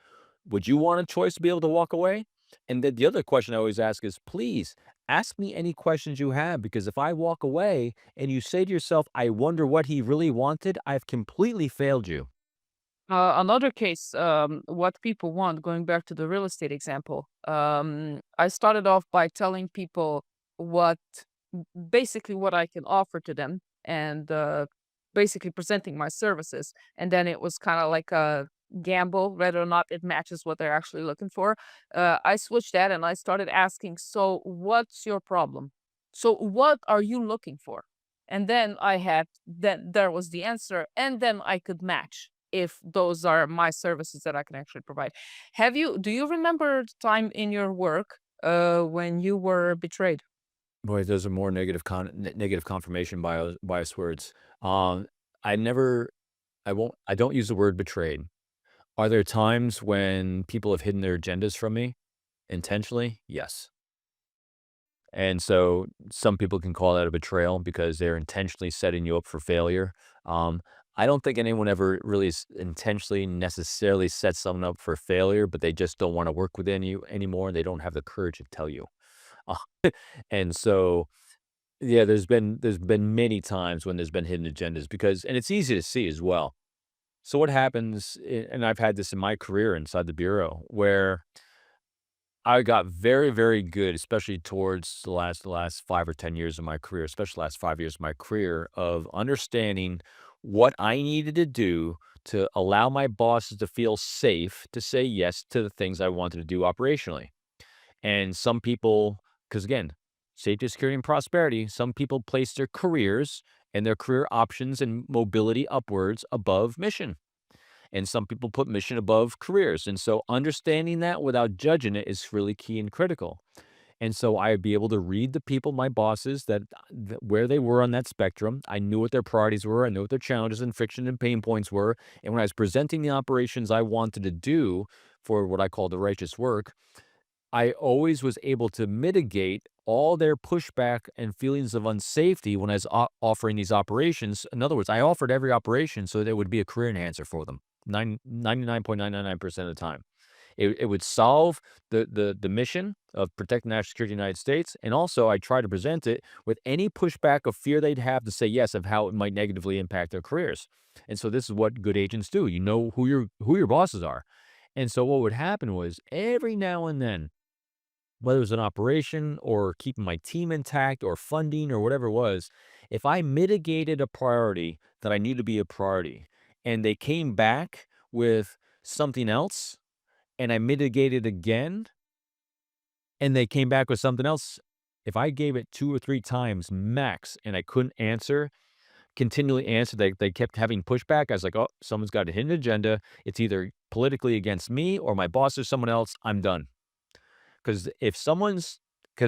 S1: Would you want a choice to be able to walk away? And then the other question I always ask is, please ask me any questions you have, because if I walk away and you say to yourself, I wonder what he really wanted, I've completely failed you.
S2: Another case, what people want, going back to the real estate example, I started off by telling people what basically what I can offer to them and basically presenting my services. And then it was kind of like a gamble whether or not it matches what they're actually looking for. I switched that and I started asking, so what's your problem? So what are you looking for? And then there was the answer, and then I could match if those are my services that I can actually provide. Do you remember the time in your work when you were betrayed?
S1: Boy, those are more negative confirmation bias words. Um, I never I don't use the word betrayed. Are there times when people have hidden their agendas from me intentionally? Yes. And so some people can call that a betrayal because they're intentionally setting you up for failure. Um, I don't think anyone ever really intentionally necessarily sets someone up for failure, but they just don't want to work with you anymore. They don't have the courage to tell you. And so, yeah, there's been many times when there's been hidden agendas because, and it's easy to see as well. So what happens, and I've had this in my career inside the bureau, where I got very, very good, especially towards the last 5 or 10 years of my career, especially last 5 years of my career, of understanding what I needed to do to allow my bosses to feel safe to say yes to the things I wanted to do operationally. And some people, because again, safety, security, and prosperity, some people place their careers and their career options and mobility upwards above mission. And some people put mission above careers. And so understanding that without judging it is really key and critical. And so I'd be able to read the people, my bosses, where they were on that spectrum. I knew what their priorities were. I knew what their challenges and friction and pain points were. And when I was presenting the operations I wanted to do for what I call the righteous work, I always was able to mitigate all their pushback and feelings of unsafety when I was offering these operations. In other words, I offered every operation so there would be a career enhancer for them 99.999% of the time. It would solve the mission of protecting national security of the United States. And also, I try to present it with any pushback of fear they'd have to say yes of how it might negatively impact their careers. And so this is what good agents do. You know who your bosses are. And so what would happen was every now and then, whether it was an operation or keeping my team intact or funding or whatever it was, if I mitigated a priority that I knew to be a priority and they came back with something else and I mitigated again and they came back with something else, if I gave it 2 or 3 times max and I couldn't continually answer, they kept having pushback. I was like, oh, someone's got a hidden agenda. It's either politically against me or my boss or someone else. I'm done. Because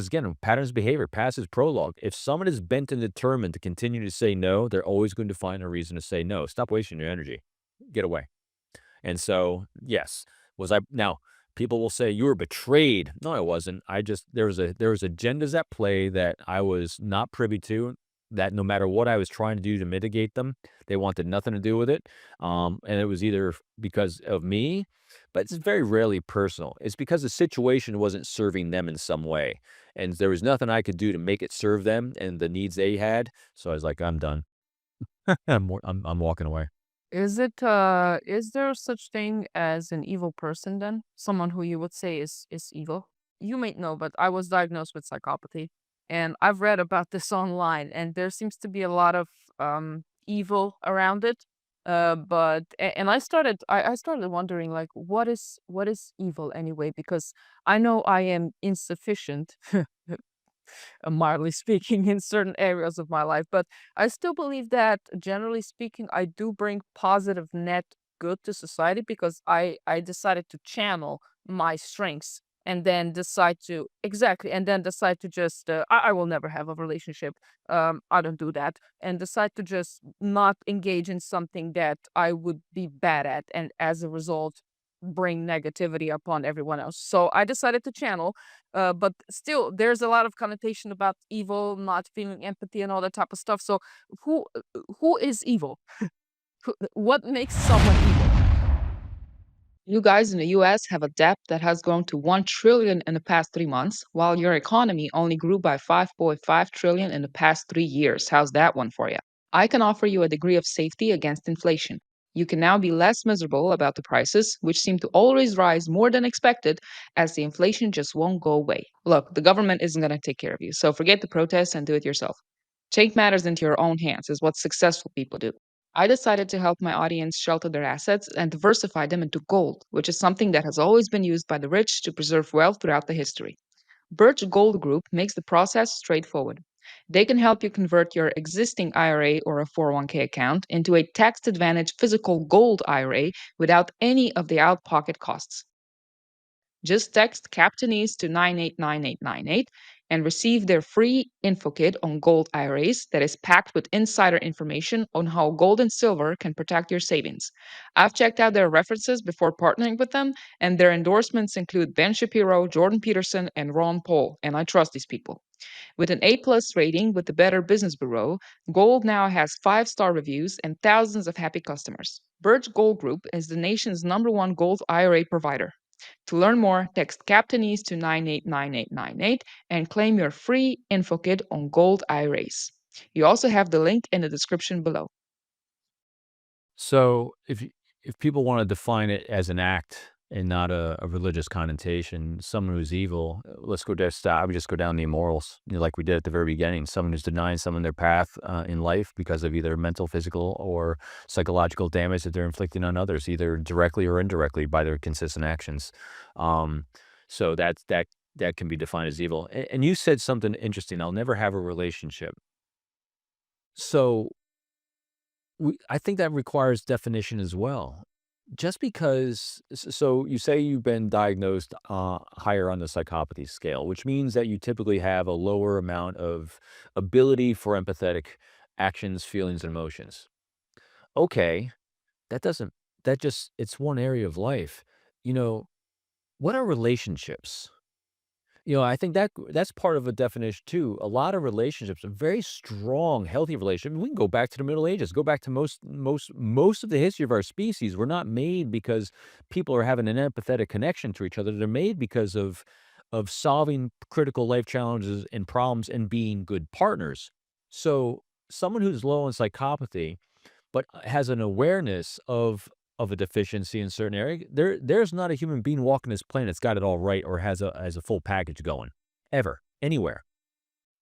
S1: again, patterns of behavior, passes prologue. If someone is bent and determined to continue to say no, they're always going to find a reason to say no. Stop wasting your energy. Get away. And so, yes, was I now people will say you were betrayed. No, I wasn't. I just there was agendas at play that I was not privy to, that no matter what I was trying to do to mitigate them, they wanted nothing to do with it. And it was either because of me, but it's very rarely personal. It's because the situation wasn't serving them in some way. And there was nothing I could do to make it serve them and the needs they had. So I was like, I'm done. I'm walking away.
S2: Is there such thing as an evil person then? Someone who you would say is evil? You may know, but I was diagnosed with psychopathy, and I've read about this online, and there seems to be a lot of evil around it. And I started wondering like what is evil anyway? Because I know I am insufficient mildly speaking, in certain areas of my life. But I still believe that, generally speaking, I do bring positive net good to society because I decided to channel my strengths and then decide to exactly and then decide to just I will never have a relationship. I don't do that and decide to just not engage in something that I would be bad at and as a result bring negativity upon everyone else. So I decided to channel but still, there's a lot of connotation about evil, not feeling empathy, and all that type of stuff. So, who who is evil? What makes someone evil?
S4: You guys in the US have a debt that has grown to 1 trillion in the past 3 months, while your economy only grew by 5.5 trillion in the past 3 years. How's that one for you? I can offer you a degree of safety against inflation. You can now be less miserable about the prices, which seem to always rise more than expected, as the inflation just won't go away. Look, the government isn't going to take care of you, so forget the protests and do it yourself. Take matters into your own hands is what successful people do. I decided to help my audience shelter their assets and diversify them into gold, which is something that has always been used by the rich to preserve wealth throughout the history. Birch Gold Group makes the process straightforward. They can help you convert your existing IRA or a 401k account into a tax advantage physical gold IRA without any of the out pocket costs. Just text Captainese to 989898 and receive their free info kit on gold IRAs that is packed with insider information on how gold and silver can protect your savings. I've checked out their references before partnering with them, and their endorsements include Ben Shapiro, Jordan Peterson, and Ron Paul, and I trust these people. With an A+ rating with the Better Business Bureau, Gold now has 5-star reviews and thousands of happy customers. Birch Gold Group is the nation's #1 gold IRA provider. To learn more, text Captainese to 989898 and claim your free info kit on gold IRAs. You also have the link in the description below.
S1: So if people want to define it as an act and not a religious connotation, someone who's evil, let's go just I would just go down the morals, like we did at the very beginning. Someone who's denying someone their path in life because of either mental, physical, or psychological damage that they're inflicting on others, either directly or indirectly by their consistent actions. Um, so that can be defined as evil. And you said something interesting. I'll never have a relationship. So I think that requires definition as well. Just because, so you say you've been diagnosed higher on the psychopathy scale, which means that you typically have a lower amount of ability for empathetic actions, feelings, and emotions. Okay, that doesn't, that just, it's one area of life. You know, what are relationships? I think that's part of a definition too. A lot of relationships are very strong, healthy relationships. We can go back to the Middle Ages, go back to most of the history of our species. We're not made because people are having an empathetic connection to each other. They're made because of solving critical life challenges and problems and being good partners. So someone who's low in psychopathy but has an awareness of a deficiency in certain area, there's not a human being walking this planet that's got it all right or has a full package going, ever, anywhere.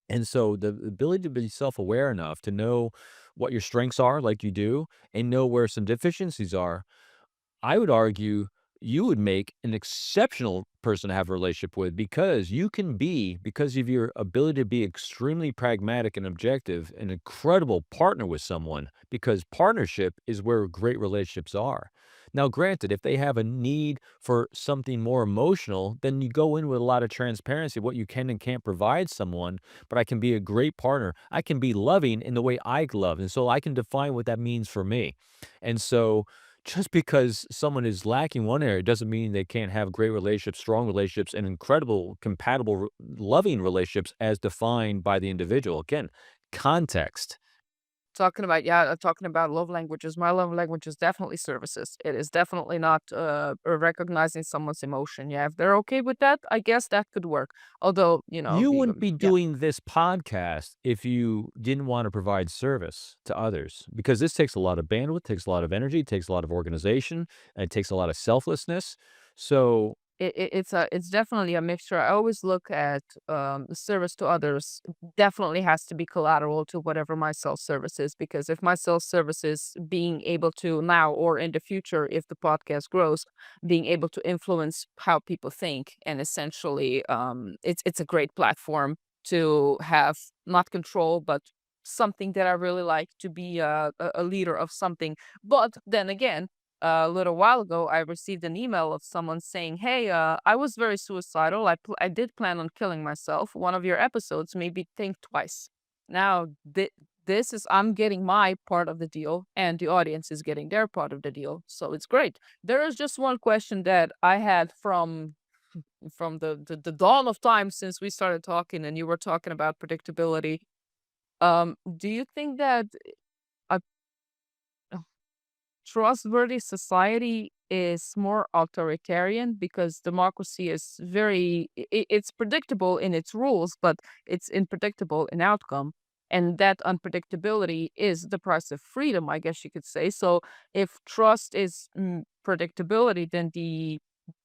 S1: And so the ability to be self-aware enough to know what your strengths are like you do and know where some deficiencies are, I would argue you would make an exceptional person to have a relationship with because you can be, because of your ability to be extremely pragmatic and objective, an incredible partner with someone because partnership is where great relationships are. Now, granted, if they have a need for something more emotional, then you go in with a lot of transparency, what you can and can't provide someone, but I can be a great partner. I can be loving in the way I love. And so I can define what that means for me. And so, just because someone is lacking one area doesn't mean they can't have great relationships, strong relationships, and incredible, compatible, loving relationships as defined by the individual. Again, context.
S2: Talking about love languages. My love language is definitely services. It is definitely not recognizing someone's emotion. Yeah, if they're okay with that, I guess that could work. Although,
S1: You wouldn't be
S2: yeah.
S1: doing this podcast if you didn't want to provide service to others because this takes a lot of bandwidth, takes a lot of energy, takes a lot of organization, and it takes a lot of selflessness. So
S2: It's definitely a mixture. I always look at the service to others definitely has to be collateral to whatever my self service is, because if my self service is being able to now or in the future, if the podcast grows, being able to influence how people think, and essentially it's a great platform to have not control but something that I really like, to be a leader of something. But then again, a little while ago, I received an email of someone saying, "Hey, I was very suicidal. I did plan on killing myself. One of your episodes made me think twice." Now, this is, I'm getting my part of the deal, and the audience is getting their part of the deal. So it's great. There is just one question that I had from the dawn of time since we started talking, and you were talking about predictability. Do you think that a trustworthy society is more authoritarian, because democracy is very it's predictable in its rules, but it's unpredictable in outcome, and that unpredictability is the price of freedom, I guess you could say. So if trust is predictability, then the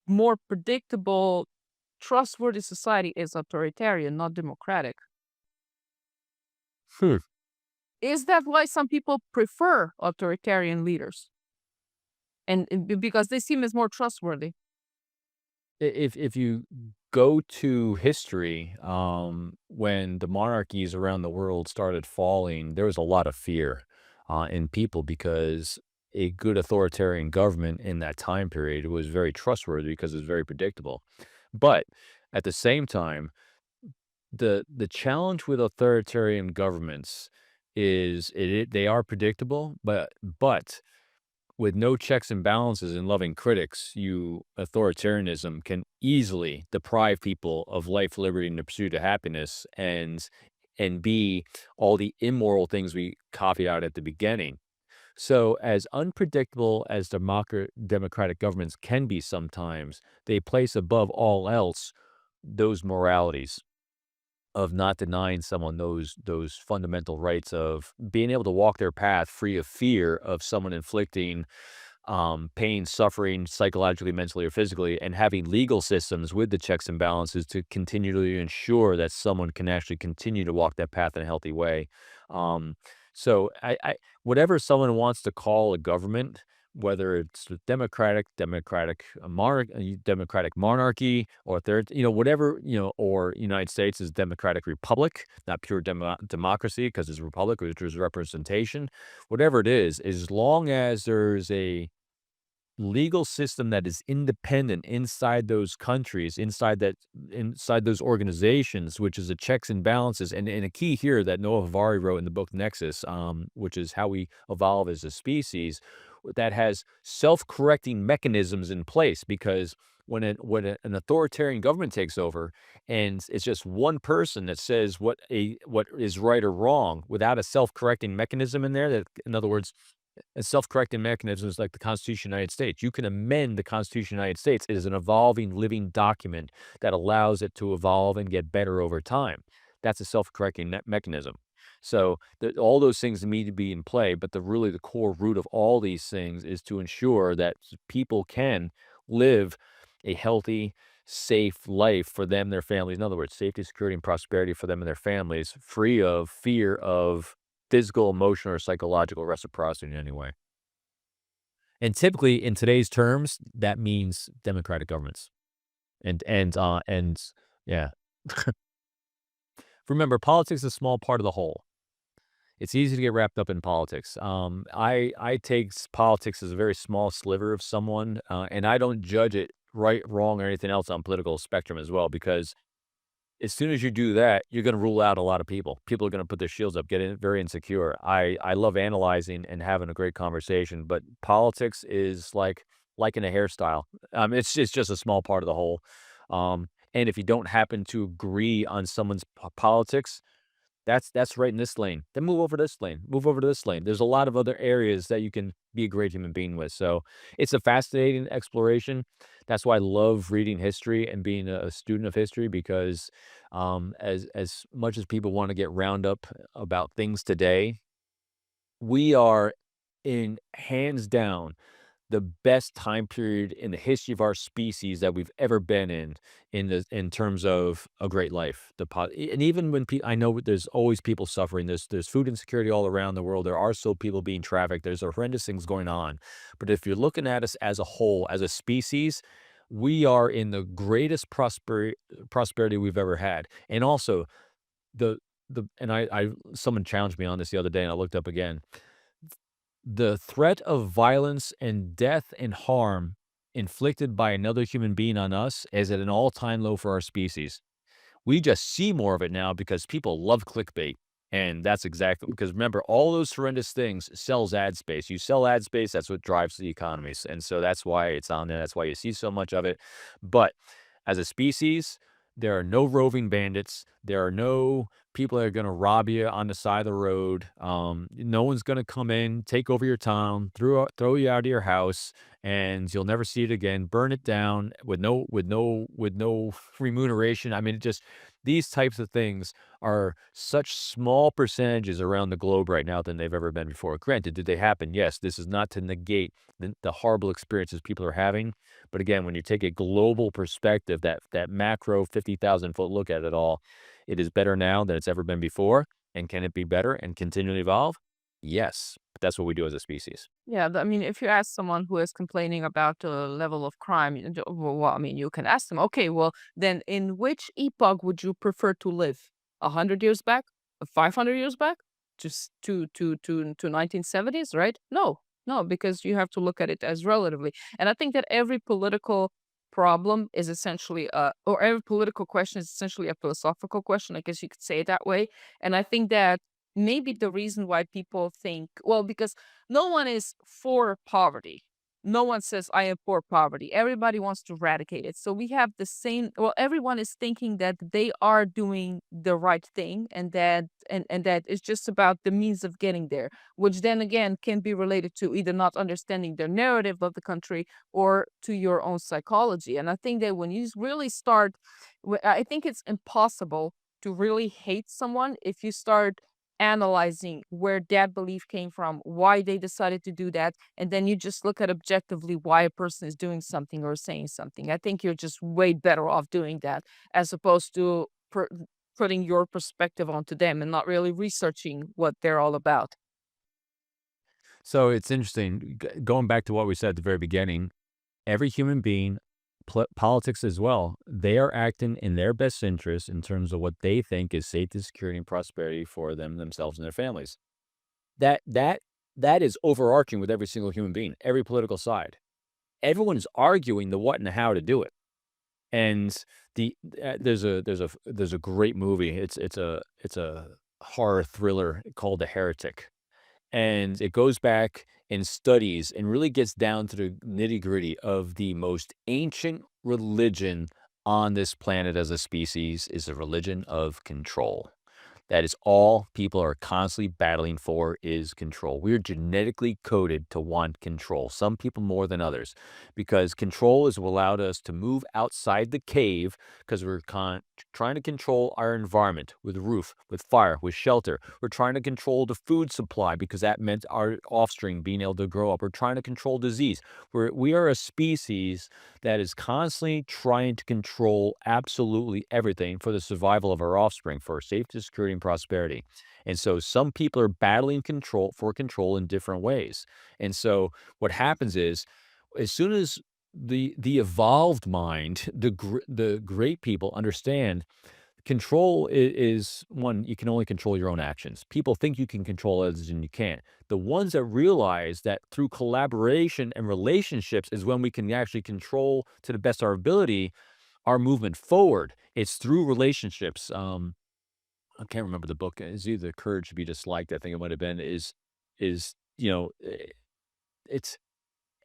S2: more predictable trustworthy society is authoritarian, not democratic.
S1: hmm,
S2: Is that why some people prefer authoritarian leaders, and because they seem as more trustworthy?
S1: if you go to history, when the monarchies around the world started falling, there was a lot of fear in people because a good authoritarian government in that time period was very trustworthy because it was very predictable. But at the same time, The challenge with authoritarian governments is they are predictable, but with no checks and balances and loving critics, authoritarianism can easily deprive people of life, liberty, and the pursuit of happiness, and be all the immoral things we copied out at the beginning. So, as unpredictable as democratic governments can be sometimes, they place above all else those moralities of not denying someone those fundamental rights of being able to walk their path free of fear of someone inflicting pain, suffering, psychologically, mentally, or physically, and having legal systems with the checks and balances to continually ensure that someone can actually continue to walk that path in a healthy way. Um, so whatever someone wants to call a government, whether it's a democratic monarchy, or third, whatever, or United States is democratic republic, not pure democracy, because it's a republic, which is representation. Whatever it is, as long as there's a legal system that is independent inside those countries, inside those organizations, which is a checks and balances, and a key here that Noah Harari wrote in the book Nexus, which is how we evolve as a species, that has self-correcting mechanisms in place. Because an authoritarian government takes over, and it's just one person that says what is right or wrong without a self-correcting mechanism in there, that, in other words, and self-correcting mechanisms like the Constitution of the United States. You can amend the Constitution of the United States. It is an evolving, living document that allows it to evolve and get better over time. That's a self-correcting mechanism. So all those things need to be in play, but the core root of all these things is to ensure that people can live a healthy, safe life for them, their families. In other words, safety, security, and prosperity for them and their families, free of fear of physical, emotional, or psychological reciprocity in any way. And typically, in today's terms, that means democratic governments. And yeah. Remember, politics is a small part of the whole. It's easy to get wrapped up in politics. I take politics as a very small sliver of someone, and I don't judge it right, wrong, or anything else on political spectrum as well, because as soon as you do that, you're gonna rule out a lot of people. People are gonna put their shields up, get very insecure. I love analyzing and having a great conversation, but politics is like in a hairstyle. It's just a small part of the whole. And if you don't happen to agree on someone's politics, that's right in this lane. Then move over to this lane. Move over to this lane. There's a lot of other areas that you can be a great human being with. So it's a fascinating exploration. That's why I love reading history and being a student of history, because as much as people want to get round up about things today, we are in hands down the best time period in the history of our species that we've ever been in terms of a great life. And even when I know there's always people suffering. There's food insecurity all around the world. There are still people being trafficked. There's horrendous things going on. But if you're looking at us as a whole, as a species, we are in the greatest prosperity we've ever had. And also the I someone challenged me on this the other day, and I looked up again. The threat of violence and death and harm inflicted by another human being on us is at an all-time low for our species. We just see more of it now because people love clickbait. And that's exactly because, remember, all those horrendous things sells ad space. You sell ad space, that's what drives the economies. And so that's why it's on there. That's why you see so much of it. But as a species, there are no roving bandits. There are no people that are going to rob you on the side of the road. No one's going to come in, take over your town, throw you out of your house, and you'll never see it again. Burn it down with no remuneration. I mean, these types of things are such small percentages around the globe right now than they've ever been before. Granted, did they happen? Yes. This is not to negate the horrible experiences people are having. But again, when you take a global perspective, that macro 50,000-foot look at it all, it is better now than it's ever been before. And can it be better and continually evolve? Yes. But that's what we do as a species.
S2: Yeah, I mean, if you ask someone who is complaining about the level of crime, well, I mean, you can ask them, okay, well, then in which epoch would you prefer to live? 100 years back? 500 years back? Just to 1970s, right? No, no, because you have to look at it as relatively. And I think that every political problem is essentially or every political question is essentially a philosophical question. I guess you could say it that way. And I think that maybe the reason why people think, well, because no one is for poverty. No one says I am for poverty. Everybody wants to eradicate it. So we have the same, well, everyone is thinking that they are doing the right thing, and that it's just about the means of getting there, which then again can be related to either not understanding the narrative of the country or to your own psychology. And I think that when you really start, I think it's impossible to really hate someone if you start analyzing where that belief came from, why they decided to do that, and then you just look at objectively why a person is doing something or saying something. I think you're just way better off doing that as opposed to putting your perspective onto them and not really researching what they're all about.
S1: So it's interesting, going back to what we said at the very beginning, every human being, politics as well, they are acting in their best interest in terms of what they think is safety, security, and prosperity for them, themselves, and their families. That that that is overarching with every single human being, every political side. Everyone is arguing the what and the how to do it. And there's a great movie. It's a horror thriller called The Heretic, and it goes back and studies and really gets down to the nitty-gritty of the most ancient religion on this planet as a species is a religion of control. That is all people are constantly battling for is control. We're genetically coded to want control, some people more than others, because control has allowed us to move outside the cave because we're trying to control our environment with roof, with fire, with shelter. We're trying to control the food supply because that meant our offspring being able to grow up. We're trying to control disease. We are a species that is constantly trying to control absolutely everything for the survival of our offspring, for safety, security, and prosperity. And so some people are battling control in different ways. And so what happens is, as soon as the evolved mind, the great people understand control is one, you can only control your own actions. People think you can control others and you can't. The ones that realize that through collaboration and relationships is when we can actually control to the best of our ability our movement forward. It's through relationships. I can't remember the book. It's either Courage to be Disliked, I think it might have been, is it's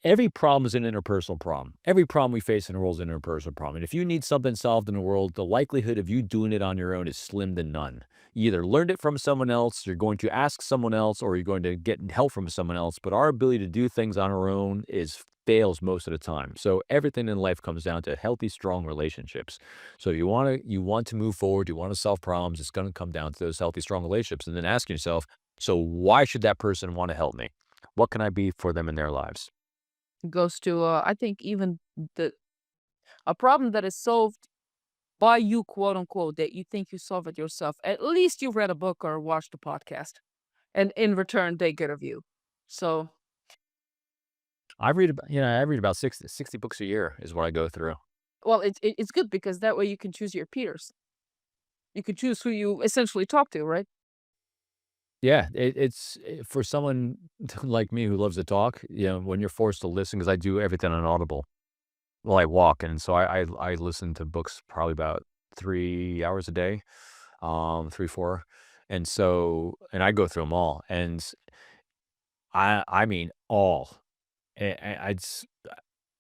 S1: every problem is an interpersonal problem. Every problem we face in the world is an interpersonal problem. And if you need something solved in the world, the likelihood of you doing it on your own is slim to none. You either learned it from someone else, you're going to ask someone else, or you're going to get help from someone else. But our ability to do things on our own is fails most of the time. So everything in life comes down to healthy, strong relationships. So you want to move forward, you want to solve problems, it's going to come down to those healthy, strong relationships. And then asking yourself, so why should that person want to help me? What can I be for them in their lives?
S2: It goes to I think even the a problem that is solved by you, quote unquote, that you think you solve it yourself. At least you read a book or watched a podcast, and in return they get a view. So,
S1: I read about 60 books a year is what I go through.
S2: well, it's good because that way you can choose your peers. You can choose who you essentially talk to, right?
S1: Yeah, for someone like me who loves to talk, when you're forced to listen, because I do everything on Audible while I walk, and so I listen to books probably about 3 hours a day, 3, 4, and I go through them all, and I mean all. I'd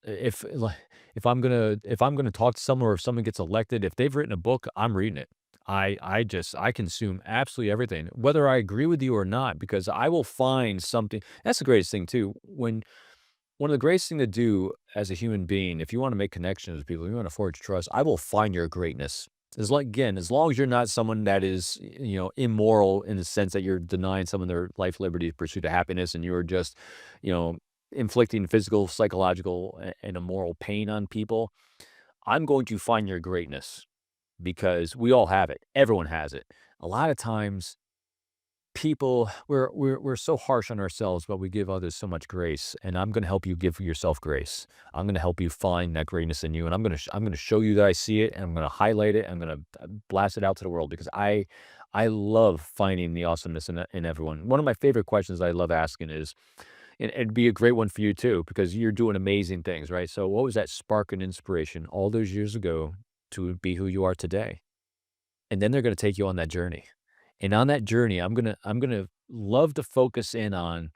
S1: if I'm gonna talk to someone or if someone gets elected, if they've written a book, I'm reading it. I consume absolutely everything, whether I agree with you or not, because I will find something. That's the greatest thing too. One of the greatest thing to do as a human being, if you want to make connections with people, you want to forge trust, I will find your greatness. As long as you're not someone that is, immoral in the sense that you're denying someone their life, liberty, pursuit of happiness, and you're just, you know, inflicting physical, psychological, and immoral pain on people, I'm going to find your greatness because we all have it. Everyone has it. A lot of times people we're so harsh on ourselves, but we give others so much grace. And I'm going to help you give yourself grace. I'm going to help you find that greatness in you, and I'm going to show you that I see it, and I'm going to highlight it. I'm going to blast it out to the world because I love finding the awesomeness in everyone. One of my favorite questions I love asking is, And it'd be a great one for you too, because you're doing amazing things, right? So what was that spark and inspiration all those years ago to be who you are today? And then they're gonna take you on that journey. And on that journey, I'm gonna love to focus in on